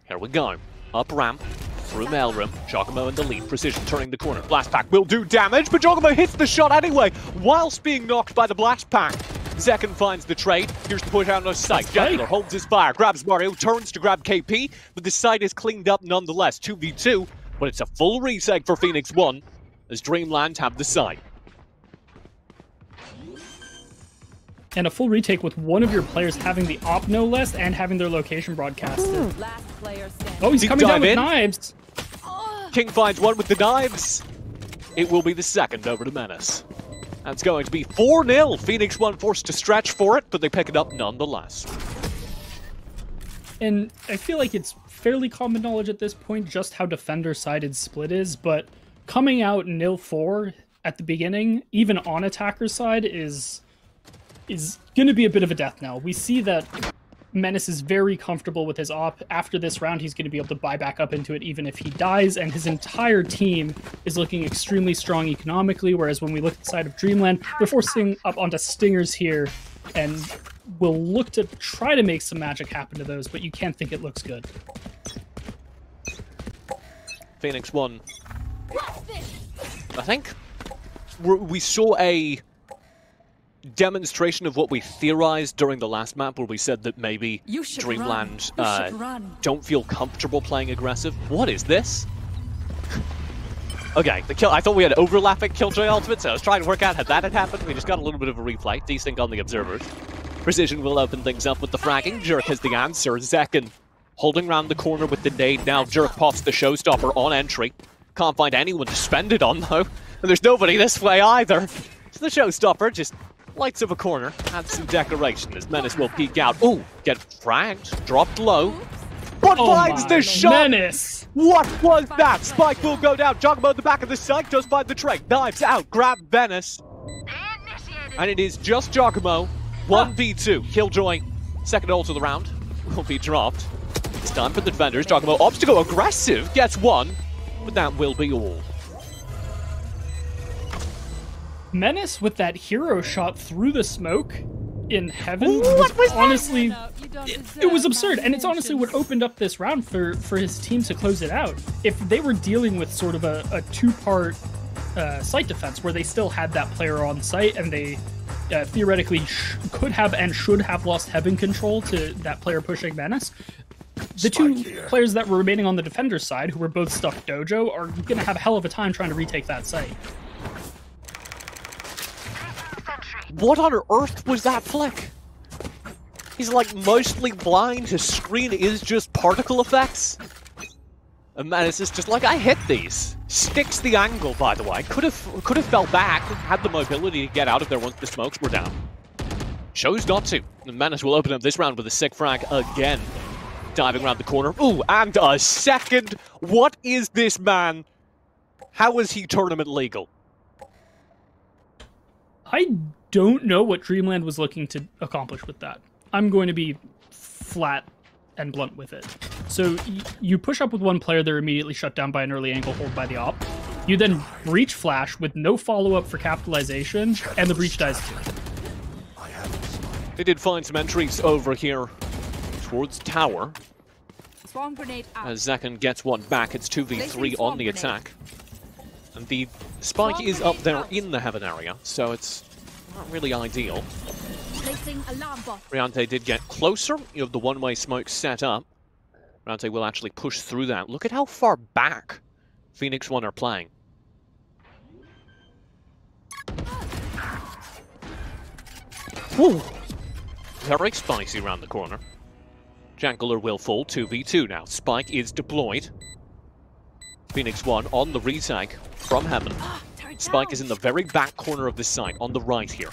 Here we go. Up ramp, through mailroom. Giacomo in the lead, precision turning the corner. Blast pack will do damage, but Giacomo hits the shot anyway, whilst being knocked by the blast pack. Zekken finds the trade. Here's the push out of sight. Jangler holds his fire, grabs Mario, turns to grab KP, but the side is cleaned up nonetheless. 2v2, but it's a full retake for PHOENIX1 as DreamLand have the side. And a full retake with one of your players having the op no less and having their location broadcasted. Last player standing. Oh, he's coming down with knives. King finds one with the knives. It will be the second over to Menace. That's going to be 4-0. PHOENIX1 forced to stretch for it, but they pick it up nonetheless. And I feel like it's fairly common knowledge at this point just how defender-sided split is, but coming out 0-4 at the beginning, even on attacker's side, is going to be a bit of a death knell. We see that Menace is very comfortable with his op. After this round, he's going to be able to buy back up into it even if he dies, and his entire team is looking extremely strong economically, whereas when we look at the side of DreamLand, they're forcing up onto Stingers here, and will look to try to make some magic happen to those, but you can't think it looks good. PHOENIX1, I think we saw a demonstration of what we theorized during the last map, where we said that maybe DreamLand don't feel comfortable playing aggressive. What is this? Okay, the kill. I thought we had overlapping Killjoy ultimates, so I was trying to work out how that had happened. We just got a little bit of a replay. Desync on the observers. Precision will open things up with the fragging. Jerk has the answer. Zekken holding around the corner with the nade. Now Jerk pops the showstopper on entry. Can't find anyone to spend it on, though. And there's nobody this way either. So the showstopper just lights up a corner, adds some decoration as Menace will peek out. Ooh, get fragged, dropped low. But finds the shot! Menace! What was that? Spike will go down. Giacomo at the back of the site does find the trade. Knives out, grab Menace. And it is just Giacomo. 1v2. Killjoy, second ult of the round, will be dropped. It's time for the defenders. Giacomo opts to go aggressive, gets one, but that will be all. Menace with that hero shot through the smoke in heaven What was honestly No, you don't it was deserve absurd, and it's honestly what opened up this round for his team to close it out. If they were dealing with sort of a two-part site defense where they still had that player on site and they theoretically could have and should have lost heaven control to that player pushing Menace, the two players that were remaining on the defender's side, who were both stuck dojo, are going to have a hell of a time trying to retake that site. What on earth was that flick? He's like mostly blind, his screen is just particle effects. And Menace is just like, I hit these. Sticks the angle, by the way. Could have fell back, had the mobility to get out of there once the smokes were down. Chose not to. And Menace will open up this round with a sick frag again. Diving around the corner. Ooh, and a second. What is this man? How is he tournament legal? I don't know what DreamLand was looking to accomplish with that. I'm going to be flat and blunt with it. So you push up with one player, they're immediately shut down by an early angle hold by the op. You then breach flash with no follow-up for capitalization, and the breach dies too. They did find some entries over here towards tower. Swarm grenade out. As Zekken gets one back, it's 2v3 on the attack. And the spike is up there in the heaven area, so it's not really ideal. Placing alarm bot. Riante did get closer. You have the one-way smoke set up. Riante will actually push through that. Look at how far back PHOENIX1 are playing. Woo! Very spicy around the corner. Jangler will fall 2v2 now. Spike is deployed. PHOENIX1 on the retake from heaven. Spike is in the very back corner of the site, on the right here.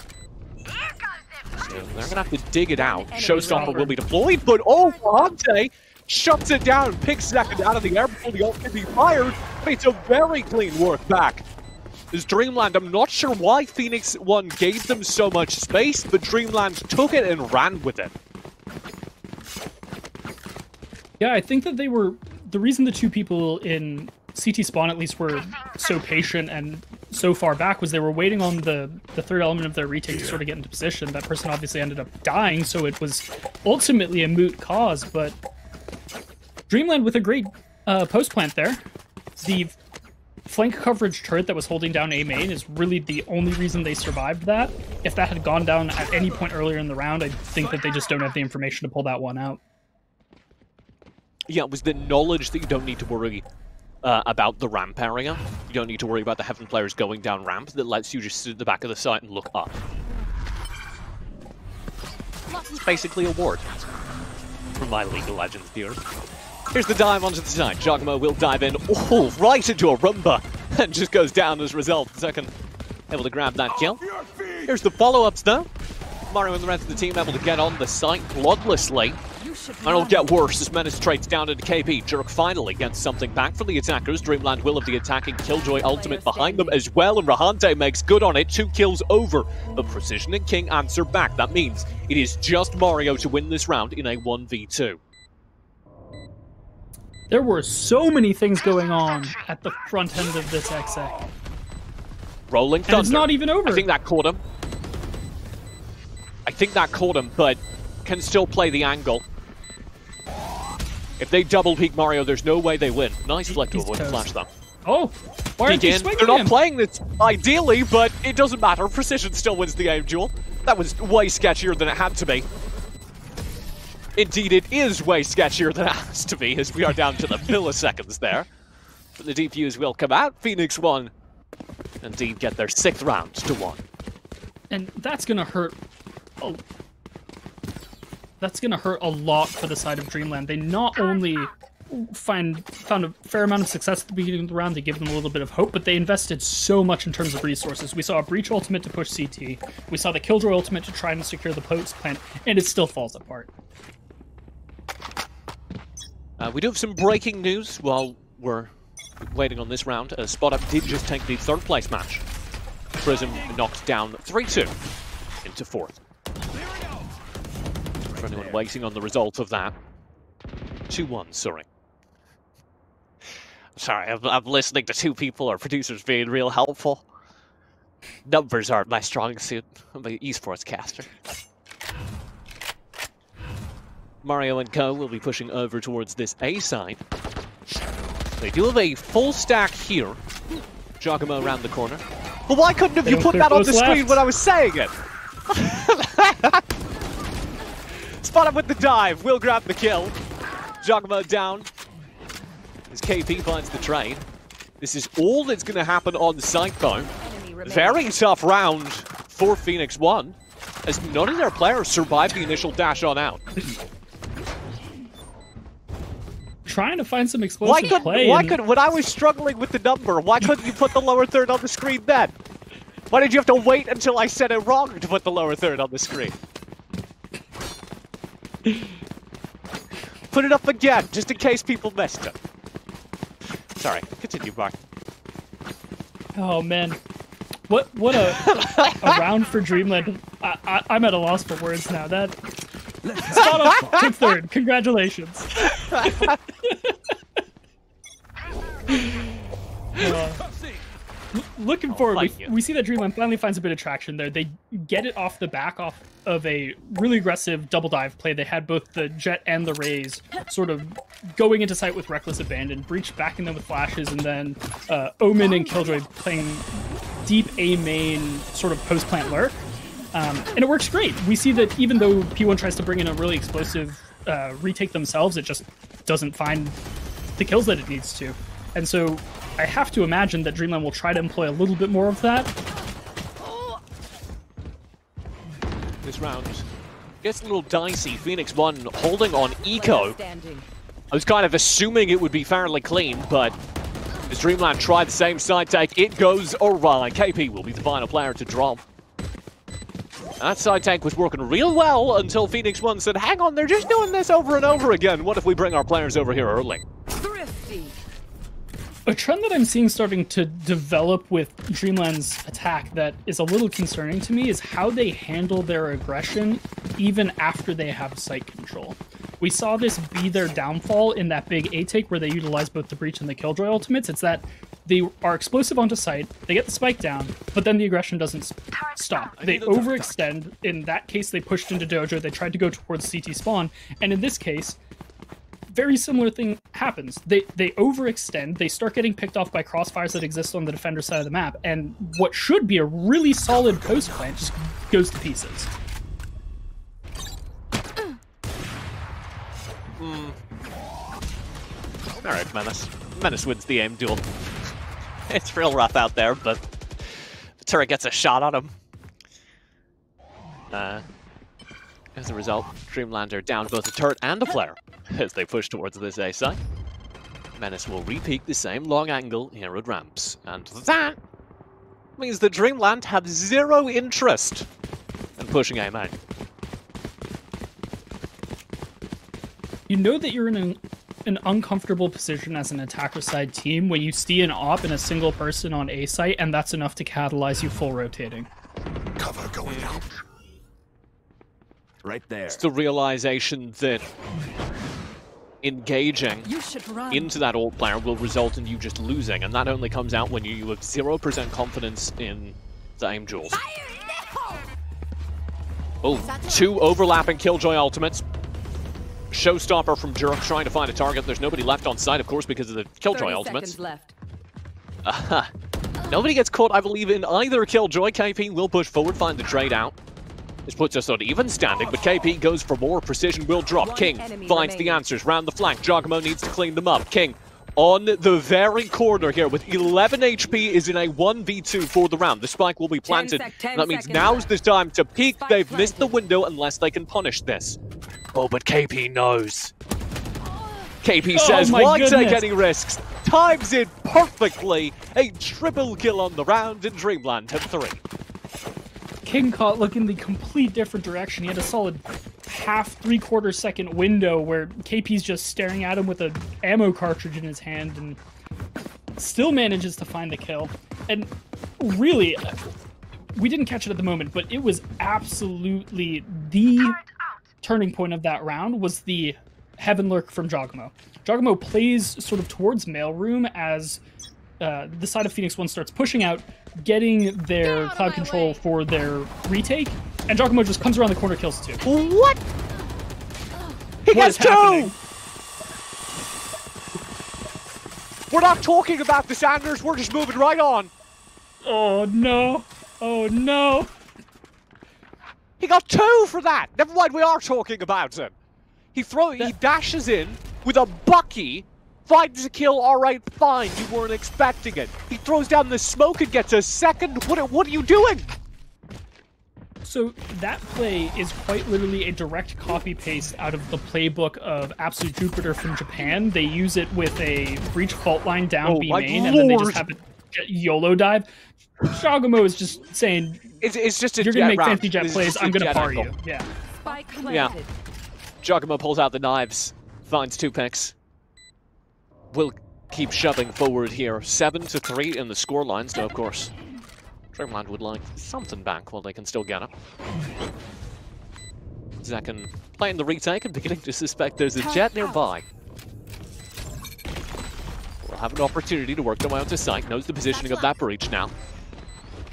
So they're going to have to dig it out. Showstopper will be deployed, but oh, Valorant shuts it down, picks Zekken out of the air before the ult can be fired. It's a very clean work back. This DreamLand, I'm not sure why PHOENIX1 gave them so much space, but DreamLand took it and ran with it. Yeah, I think that they were... The reason the two people in CT spawn at least were so patient and so far back was they were waiting on the third element of their retake to sort of get into position. That person obviously ended up dying, so it was ultimately a moot cause, but DreamLand with a great post plant there. The flank coverage turret that was holding down A main is really the only reason they survived that. If that had gone down at any point earlier in the round, I think that they just don't have the information to pull that one out. Yeah, it was the knowledge that you don't need to worry about the ramp area. You don't need to worry about the Heaven players going down ramp that lets you just sit at the back of the site and look up. It's basically a ward from my League of Legends viewers. Here's the dive onto the side. Giacomo will dive in, right into a rumba, and just goes down as a result. Second, able to grab that kill. Here's the follow-ups now. Mario and the rest of the team able to get on the site bloodlessly. And it'll get worse as Menace trades down into KP. Jerk finally gets something back from the attackers. DreamLand will have the attacking Killjoy ultimate behind them as well, and Rahante makes good on it. 2 kills over. But Precision and King answer back. That means it is just Mario to win this round in a 1v2. There were so many things going on at the front end of this XA. Rolling Thunder. And it's not even over. I think that caught him. But can still play the angle. If they double peek Mario, there's no way they win. Nice flick to avoid the flash, though. Oh, why aren't you swinging him? They're not playing this ideally, but it doesn't matter. Precision still wins the aim duel. That was way sketchier than it had to be. Indeed, it is way sketchier than it has to be, as we are down to the milliseconds there. But the DPUs will come out. PHOENIX1 indeed get their 6th round to 1. And that's gonna hurt. That's gonna hurt a lot for the side of DreamLand. They not only found a fair amount of success at the beginning of the round, they gave them a little bit of hope, but they invested so much in terms of resources. We saw a Breach ultimate to push CT, we saw the Killjoy ultimate to try and secure the post plant, and it still falls apart. We do have some breaking news while we're waiting on this round. Spot Up did just take the 3rd place match. Prism knocked down 3-2 into 4th. For anyone waiting on the result of that. 2-1, sorry. Sorry, I'm listening to 2 people, our producers being real helpful. Numbers aren't my strong suit. I'm an esports caster. Mario and co will be pushing over towards this A side. They do have a full stack here. Giacomo around the corner. Well, why couldn't have you put that on the screen when I was saying it? Spot Up with the dive, will grab the kill. Giacomo down. As KP finds the trade. This is all that's going to happen on the site though. Very tough round for PHOENIX1, as none of their players survived the initial dash on out. Trying to find some explosive play. When I was struggling with the number, why couldn't you put the lower third on the screen then? Why did you have to wait until I said it wrong to put the lower third on the screen? Put it up again, just in case people missed it. Sorry, continue, Mark. Oh man, what a round for DreamLand. I'm at a loss for words now. That Spot Up took 3rd. Congratulations. Looking forward, we see that DreamLand finally finds a bit of traction there. They get it off the back of a really aggressive double dive play. They had both the Jet and the Raze sort of going into sight with reckless abandon, Breach backing them with flashes, and then Omen and Killjoy playing deep A main sort of post plant lurk. And it works great. We see that even though P1 tries to bring in a really explosive retake themselves, it just doesn't find the kills that it needs to. And so I have to imagine that DreamLand will try to employ a little bit more of that. This round gets a little dicey. PHOENIX1 holding on Eco. I was kind of assuming it would be fairly clean, but as DreamLand try the same side take, it goes awry. KP will be the final player to drop. That side tank was working real well until PHOENIX1 said, hang on, they're just doing this over and over again. What if we bring our players over here early? A trend that I'm seeing starting to develop with DreamLand's attack that is a little concerning to me is how they handle their aggression even after they have site control. We saw this be their downfall in that big A take where they utilize both the Breach and the Killjoy ultimates. It's that they are explosive onto site, they get the spike down, but then the aggression doesn't stop. They overextend. In that case, they pushed into Dojo, they tried to go towards CT spawn, and in this case, very similar thing happens. They overextend, they start getting picked off by crossfires that exist on the defender side of the map, and what should be a really solid post plant just goes to pieces. Alright, Menace. Menace wins the aim duel. It's real rough out there, but the turret gets a shot on him. As a result, DreamLand are down both a turret and a player as they push towards this A side. Menace will repeat the same long angle arrowed ramps, and that means that DreamLand have zero interest in pushing A main. You know that you're in an uncomfortable position as an attacker side team when you see an op and a single person on A site, and that's enough to catalyze you full rotating. Cover going out. Right there. It's the realization that engaging into that alt player will result in you just losing, and that only comes out when you have 0% confidence in the aim duels. Oh, 2 overlapping Killjoy ultimates. Showstopper from Jerk trying to find a target. There's nobody left on site, of course, because of the Killjoy ultimates. Left. Nobody gets caught, I believe, in either Killjoy. KP will push forward, find the trade out. This puts us on even standing, but KP goes for more precision, will drop. King finds the answers, round the flank. Giacomo needs to clean them up. King on the very corner here with 11 HP is in a 1v2 for the round. The spike will be planted. That means now's the time to peek. They've missed the window unless they can punish this. Oh, but KP knows. KP says, why take any risks? Times it perfectly. A triple kill on the round, and DreamLand have 3. King caught looking the complete different direction. He had a solid half, 3/4 second window where KP's just staring at him with an ammo cartridge in his hand and still manages to find the kill. And really, we didn't catch it at the moment, but it was absolutely the turning point of that round was the Heaven Lurk from Giacomo. Giacomo plays sort of towards mailroom as the side of PHOENIX1 starts pushing out, getting their cloud control for their retake, and Giacomo just comes around the corner, kills 2. What? He gets 2! We're not talking about the Sanders, we're just moving right on. Oh no. Oh no. He got 2 for that! Never mind, we are talking about him. He dashes in with a Bucky, finds a kill, alright, fine, you weren't expecting it. He throws down the smoke and gets a second. What are you doing? So that play is quite literally a direct copy-paste out of the playbook of Absolute Jupiter from Japan. They use it with a breach fault line down B main, and then they just have a YOLO dive. Giacomo is just saying, it's just a you're going to make round. fancy jet plays, I'm going to par you. Yeah. Yeah. Giacomo pulls out the knives, finds 2 picks. We'll keep shoving forward here. 7-3 in the scorelines, though, of course. DreamLand would like something back while they can still get it. Zekken playing the retake and beginning to suspect there's a jet nearby. We'll have an opportunity to work their way onto site. Knows the positioning of that breach now.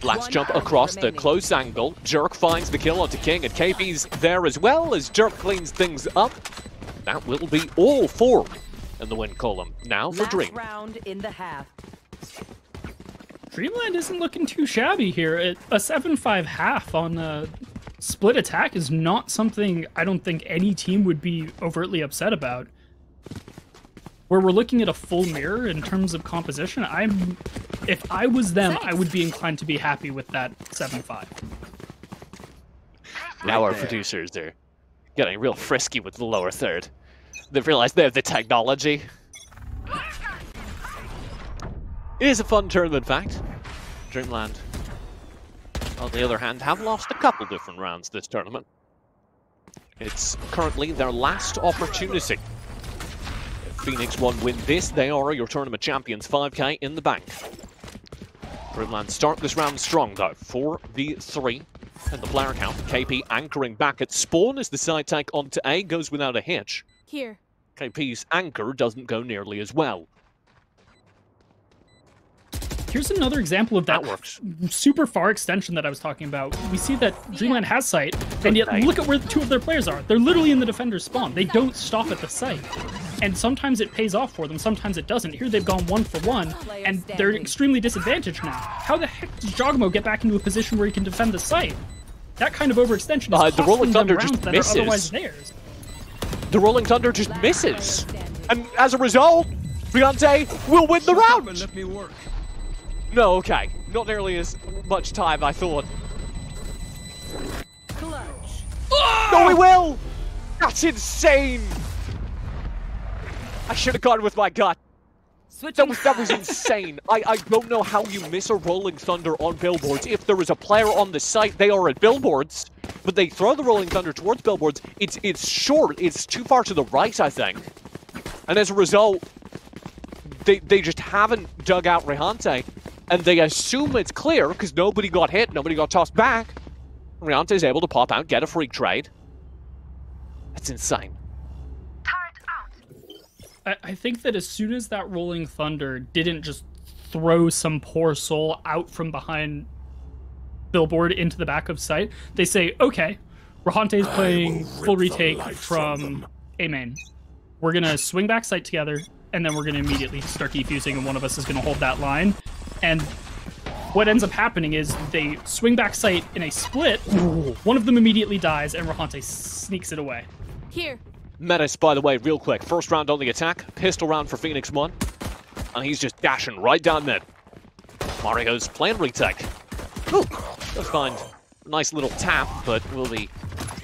Blast jump across the close angle. Jerk finds the kill onto King, and KP's there as well as Jerk cleans things up. That will be all 4 in the win column. Now for Dream. Round in the half. DreamLand isn't looking too shabby here. A 7-5 half on a split attack is not something I don't think any team would be overtly upset about. Where we're looking at a full mirror in terms of composition, if I was them, I would be inclined to be happy with that 7-5. Now our producers are getting real frisky with the lower third. They've realized they have the technology. It is a fun tournament, in fact. DreamLand, on the other hand, have lost a couple different rounds this tournament. It's currently their last opportunity. If PHOENIX1 win this, they are your tournament champions. 5k in the bank. DreamLand start this round strong, though. 4v3 and the player count. KP anchoring back at spawn as the side take onto A goes without a hitch. Here. KP's anchor doesn't go nearly as well. Here's another example of that super far extension that I was talking about. We see that DreamLand has sight, and yet look at where 2 of their players are. They're literally in the defender's spawn. They don't stop at the site. And sometimes it pays off for them, sometimes it doesn't. Here they've gone 1 for 1, and they're extremely disadvantaged now. How the heck does Giacomo get back into a position where he can defend the site? That kind of overextension is the Rolling Thunder rounds just that misses. are otherwise theirs. The Rolling Thunder just misses. And as a result, Briante will win the round. Let me work. No, okay. Not nearly as much time I thought. No, we will! That's insane! I should have gone with my gut. That was insane. I don't know how you miss a Rolling Thunder on billboards. If there is a player on the site, they are at billboards, but they throw the Rolling Thunder towards billboards. It's short. It's too far to the right, I think. And as a result, they just haven't dug out Rehante, and they assume it's clear because nobody got hit, nobody got tossed back. Rehante is able to pop out, get a freak trade. That's insane. I think that as soon as that Rolling Thunder didn't just throw some poor soul out from behind billboard into the back of site, they say, okay, Rahante's playing full retake from A main. We're going to swing back site together, and then we're going to immediately start defusing, and one of us is going to hold that line. And what ends up happening is they swing back site in a split, one of them immediately dies, and Rahante sneaks it away. Here. Menace, by the way, real quick. First round on the attack. Pistol round for PHOENIX1. And he's just dashing right down mid. Mario's playing retake. Ooh, does find a nice little tap, but will be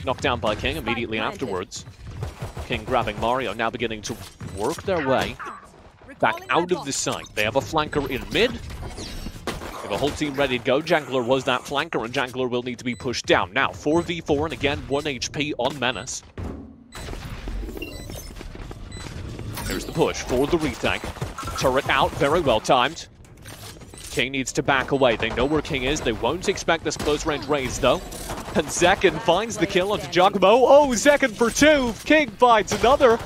knocked down by King immediately afterwards. King grabbing Mario, now beginning to work their way back out of the site. They have a flanker in mid. They have a whole team ready to go. Jangler was that flanker, and Jangler will need to be pushed down. Now, 4v4, and again, 1 HP on Menace. There's the push for the retake. Turret out, very well timed. King needs to back away. They know where King is. They won't expect this close range raise, though. And Zekin finds the kill onto Giacomo. Oh, Zekin for 2. King finds another.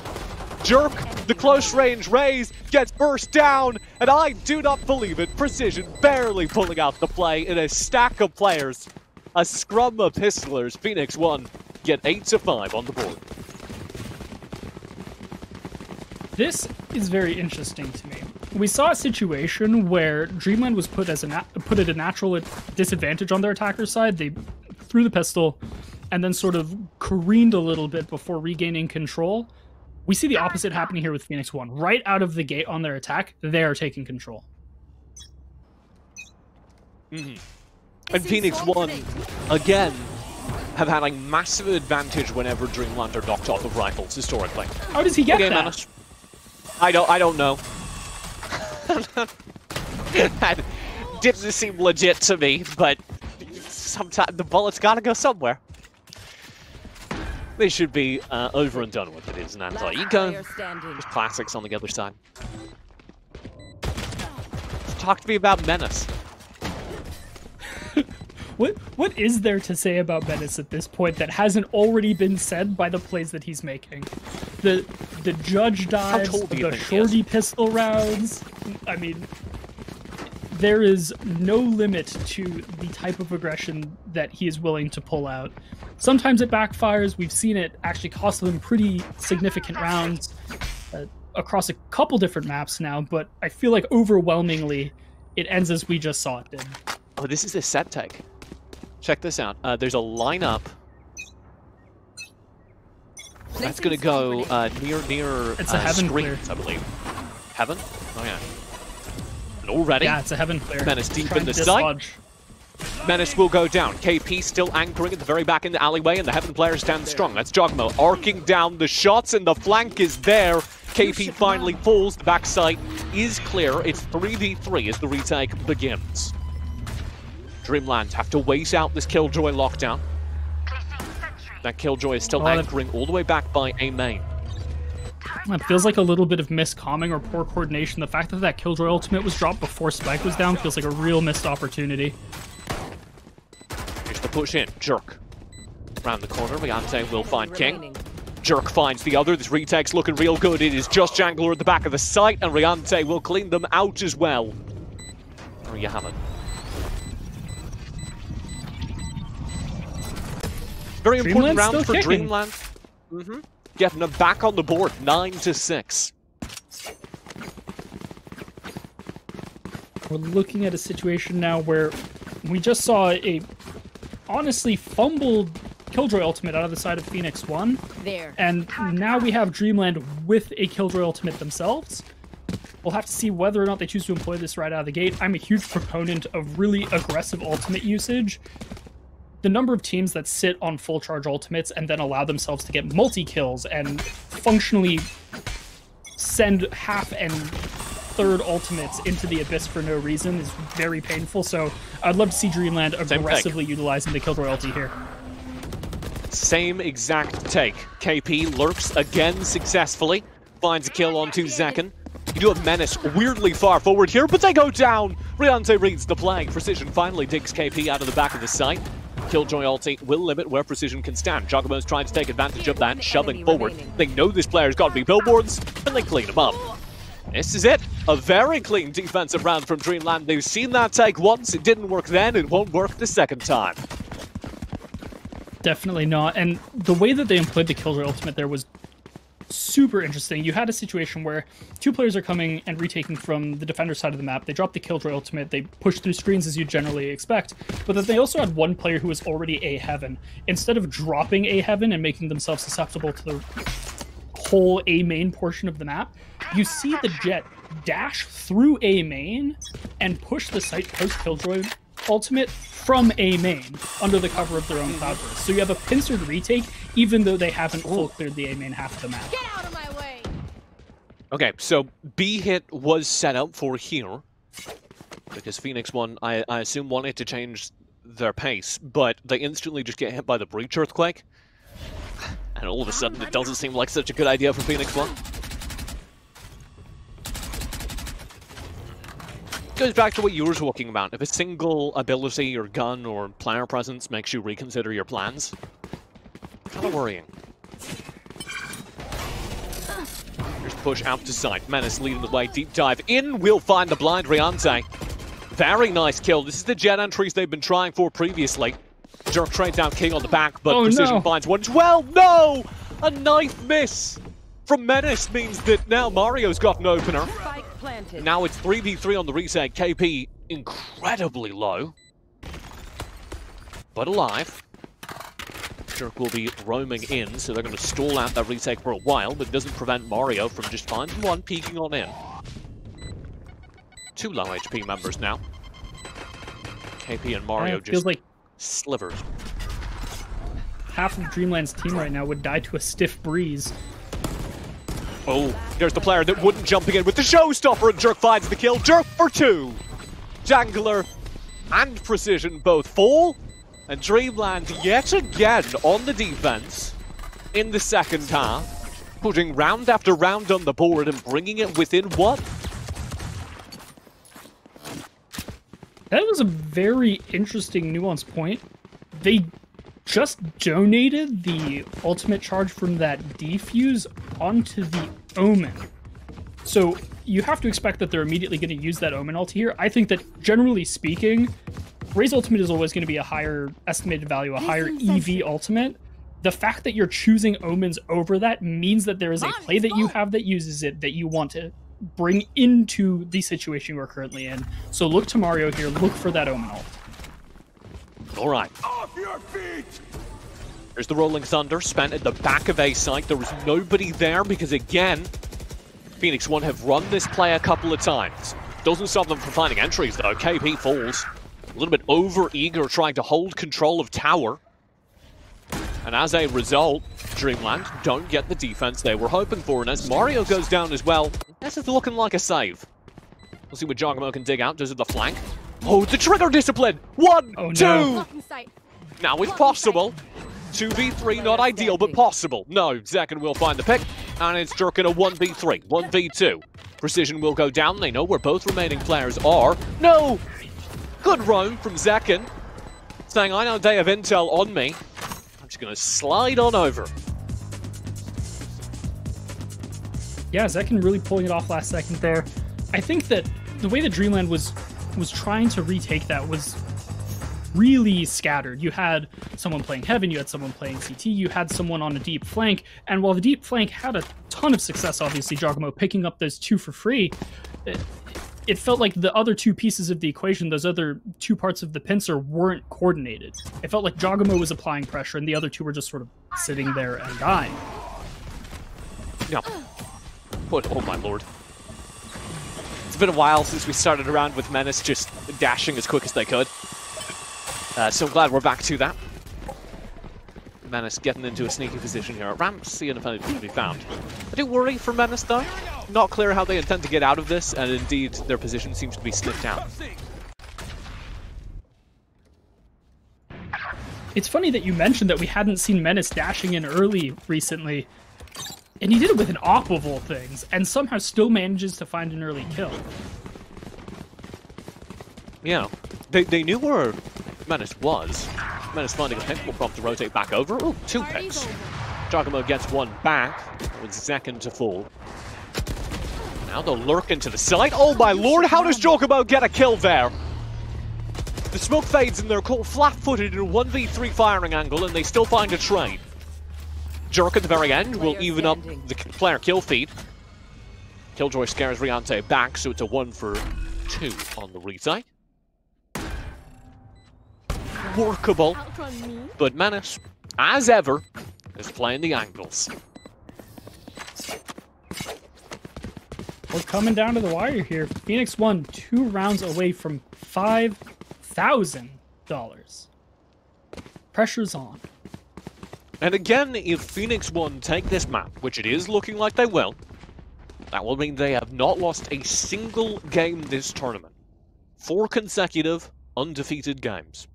Jerk, the close range raise, gets burst down. And I do not believe it. Precision barely pulling out the play in a stack of players. A scrum of pistolers. PHOENIX1 get 8-5 on the board. This is very interesting to me. We saw a situation where DreamLand was put at a natural disadvantage on their attacker's side. They threw the pistol and then sort of careened a little bit before regaining control. We see the opposite happening here with PHOENIX1. Right out of the gate on their attack, they are taking control. And PHOENIX1, again, have had a massive advantage whenever DreamLand are knocked off of rifles, historically. How does he get that? I don't know. That didn't seem legit to me, but sometimes the bullet's gotta go somewhere. They should be over and done with it. It's an anti-eco. Just classics on the other side. Talk to me about Menace. What is there to say about Menace at this point that hasn't already been said by the plays that he's making? The judge dives, the shorty pistol rounds. I mean, there is no limit to the type of aggression that he is willing to pull out. Sometimes it backfires. We've seen it actually cost them pretty significant rounds across a couple different maps now, but I feel like overwhelmingly it ends as we just saw it did. Oh, this is the set take. Check this out. There's a lineup that's going to go near it's a heaven screens, clear. I believe. Heaven? Oh, yeah. And already, yeah, it's a heaven clear. Menace deep in the site. Menace will go down. KP still anchoring at the very back in the alleyway, and the Heaven player stands strong. That's Giacomo arcing down the shots, and the flank is there. KP finally falls. The back site is clear. It's 3v3 as the retake begins. DreamLand have to wait out this Killjoy lockdown. That Killjoy is still anchoring all the way back by A main. It feels like a little bit of miscomming or poor coordination. The fact that that Killjoy ultimate was dropped before Spike was down feels like a real missed opportunity. Here's the push in. Jerk. Round the corner, Rehante will find King. Jerk finds the other. This retake's looking real good. It is just Jangler at the back of the site, and Rehante will clean them out as well. There you have it. Very important round for DreamLand. Getting them back on the board, 9-6. We're looking at a situation now where we just saw a honestly fumbled Killjoy ultimate out of the side of PHOENIX1. There. And now we have DreamLand with a Killjoy ultimate themselves. We'll have to see whether or not they choose to employ this right out of the gate. I'm a huge proponent of really aggressive ultimate usage. The number of teams that sit on full charge ultimates and then allow themselves to get multi-kills and functionally send half and third ultimates into the abyss for no reason is very painful. So I'd love to see DreamLand aggressively utilizing the Killjoy ulti here. Same exact take. KP lurks again successfully. Finds a kill onto Zekken. You do have Menace weirdly far forward here, but they go down. Riante reads the play. Precision finally digs KP out of the back of the site. Killjoy ulti will limit where Precision can stand. Jagamo's trying to take advantage of that, shoving forward. They know this player's got to be billboards, and they clean him up. This is it. A very clean defensive round from DreamLand. They've seen that take once. It didn't work then. It won't work the second time. Definitely not. And the way that they employed the Killjoy ultimate there was super interesting. You had a situation where two players are coming and retaking from the defender side of the map. They drop the Killjoy ultimate, they push through screens as you generally expect, but then they also had one player who was already A heaven. Instead of dropping A heaven and making themselves susceptible to the whole A main portion of the map, you see the Jet dash through A main and push the site post Killjoy ultimate from A main under the cover of their own cloud burst. So you have a pincered retake even though they haven't full cleared the A main half of the map. Get out of my way! Okay, so B hit was set up for here because PHOENIX1, I assume, wanted to change their pace, but they instantly just get hit by the breach earthquake, and all of a sudden it doesn't seem like such a good idea for PHOENIX1. Goes back to what you were talking about. If a single ability or gun or player presence makes you reconsider your plans, kind of worrying. Just push out to side. Menace leading the way. Deep dive in. Will find the blind Riante. Very nice kill. This is the Jet entries they've been trying for previously. Jerk trades down King on the back, but Precision finds one as well. No! A knife miss from Menace means that now Mario's got an opener. Now it's 3v3 on the reset. KP incredibly low, but alive. Jerk will be roaming in, so they're going to stall out that retake for a while, but it doesn't prevent Mario from just finding one, peeking on in. Two low HP members now. KP and Mario just feels like slivered. half of DreamLand's team right now would die to a stiff breeze. Oh, there's the player that wouldn't jump again with the showstopper, and Jerk finds the kill. Jerk for two. Jangler and Precision both fall, and DreamLand yet again on the defense in the second half, putting round after round on the board and bringing it within what? That was a very interesting nuanced point. They just donated the ultimate charge from that defuse onto the Omen. So you have to expect that they're immediately going to use that Omen ulti here. I think that generally speaking, Ray's ultimate is always going to be a higher estimated value, a higher EV ultimate. The fact that you're choosing Omens over that means that there is a play that you have that uses it that you want to bring into the situation you are currently in. So look to Mario here, look for that Omen ult. All right. Off your feet! There's the Rolling Thunder, spent at the back of A site. There was nobody there because, again, PHOENIX1 have run this play a couple of times. Doesn't stop them from finding entries, though. KP falls. A little bit over-eager, trying to hold control of tower. And as a result, DreamLand don't get the defense they were hoping for. And as Mario goes down as well, this is looking like a save. We'll see what Jagamo can dig out. Does it the flank? Oh, the trigger discipline! One, two! Now it's possible. 2v3, not ideal, but possible. No, Zekken will find the pick, and it's Jerk in a 1v3, 1v2. Precision will go down. They know where both remaining players are. No! Good roam from Zekken, saying, I know they have intel on me. I'm just going to slide on over. Yeah, Zekken really pulling it off last second there. I think that the way that DreamLand was trying to retake that was really scattered. You had someone playing Heaven, you had someone playing CT, you had someone on a deep flank, and while the deep flank had a ton of success, obviously, Jagamo picking up those two for free, it felt like the other two pieces of the equation, those other two parts of the pincer, weren't coordinated. It felt like Jagamo was applying pressure, and the other two were just sort of sitting there and dying. Yeah. But, oh my lord. It's been a while since we started around with Menace just dashing as quick as they could. So glad we're back to that. Menace getting into a sneaky position here at ramp, seeing if anything can be found. I do worry for Menace though. not clear how they intend to get out of this, and indeed their position seems to be sniffed out. It's funny that you mentioned that we hadn't seen Menace dashing in early recently, and he did it with an op of all things, and somehow still manages to find an early kill. Yeah, they knew where Menace was. Menace finding a pick will prompt to rotate back over. Oh, 2 picks. Giacomo gets 1 back, with second to fall. Now they'll lurk into the site. Oh my lord, how does Giacomo get a kill there? The smoke fades and they're caught flat-footed in a 1v3 firing angle, and they still find a trade. Jerk at the very end will even up the player kill feed. Killjoy scares Riante back, so it's a 1 for 2 on the retake. Workable, but Menace, as ever, is playing the angles. We're coming down to the wire here. PHOENIX1 2 rounds away from $5,000. Pressure's on. And again, if PHOENIX1 take this map, which it is looking like they will, that will mean they have not lost a single game this tournament. 4 consecutive undefeated games.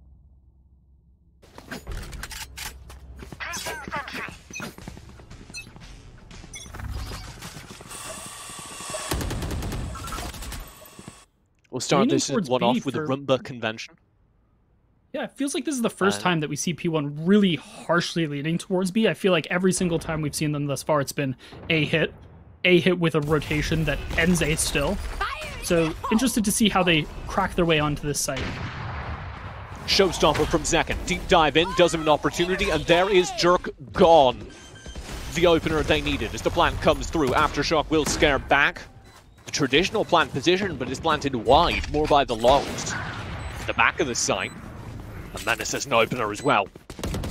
We'll start this one off with a Roomba convention. Yeah, it feels like this is the first time that we see P1 really harshly leaning towards B. I feel like every single time we've seen them thus far, it's been A hit with a rotation that ends A still. So, interested to see how they crack their way onto this site. Showstopper from Zekken. Deep dive in, does him an opportunity, and there is Jerk gone. The opener they needed as the plant comes through. Aftershock will scare back. The traditional plant position, but is planted wide, more by the longs. At the back of the site. And Menace has an opener as well.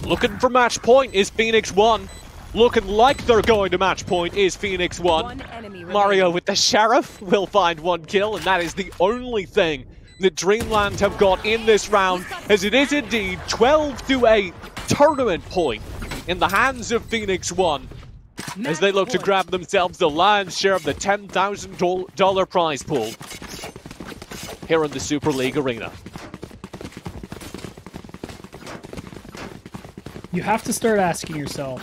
Looking for match point is PHOENIX1. Looking like they're going to match point is PHOENIX1. Mario with the Sheriff will find 1 kill, and that is the only thing that DreamLand have got in this round, as it is indeed 12-8 tournament point in the hands of PHOENIX1 as they look to grab themselves the lion's share of the $10,000 prize pool here in the Super League Arena. You have to start asking yourself,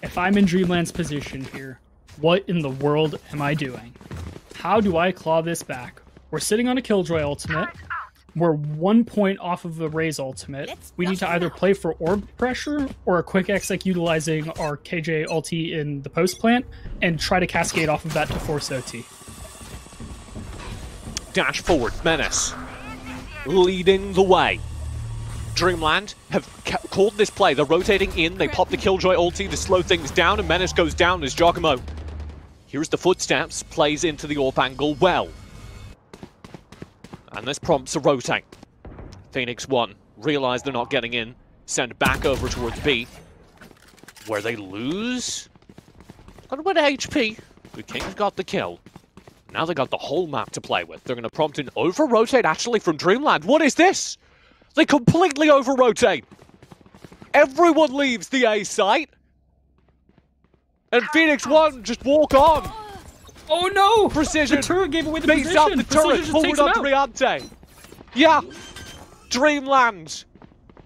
if I'm in DreamLand's position here, what in the world am I doing? How do I claw this back? We're sitting on a Killjoy ultimate. We're 1 point off of a Raze ultimate. We need to either play for orb pressure or a quick exec utilizing our KJ ulti in the post plant and try to cascade off of that to force OT. Dash forward, Menace leading the way. DreamLand have called this play. They're rotating in, they pop the Killjoy ulti to slow things down, and Menace goes down as Giacomo. Here's the footsteps, plays into the AWP angle well. And this prompts a rotate. PHOENIX1 realize they're not getting in, send back over towards B, where they lose quite a bit of HP. The Kings got the kill. Now they got the whole map to play with. They're going to prompt an over-rotate actually from DreamLand. What is this? They completely over-rotate. Everyone leaves the A site. And PHOENIX1 just walk on. Oh no! Precision. The turret gave away the Beats position. out the turret forward onto Riante. Yeah. DreamLand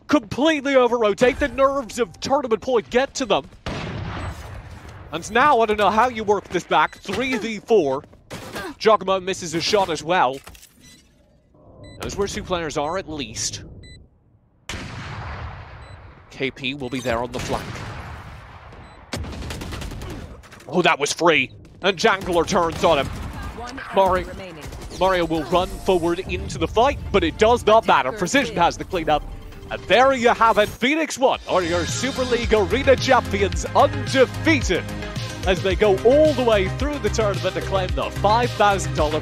completely over-rotate. The nerves of tournament point get to them. And now I don't know how you work this back. 3v4. Giacomo misses a shot as well. Knows where 2 players are at least. KP will be there on the flank. Oh, that was free. And Jangler turns on him. Mario will run forward into the fight, but it does not matter. Precision has the cleanup. And there you have it. PHOENIX1 are your Super League Arena champions, undefeated, as they go all the way through the tournament to claim the $5,000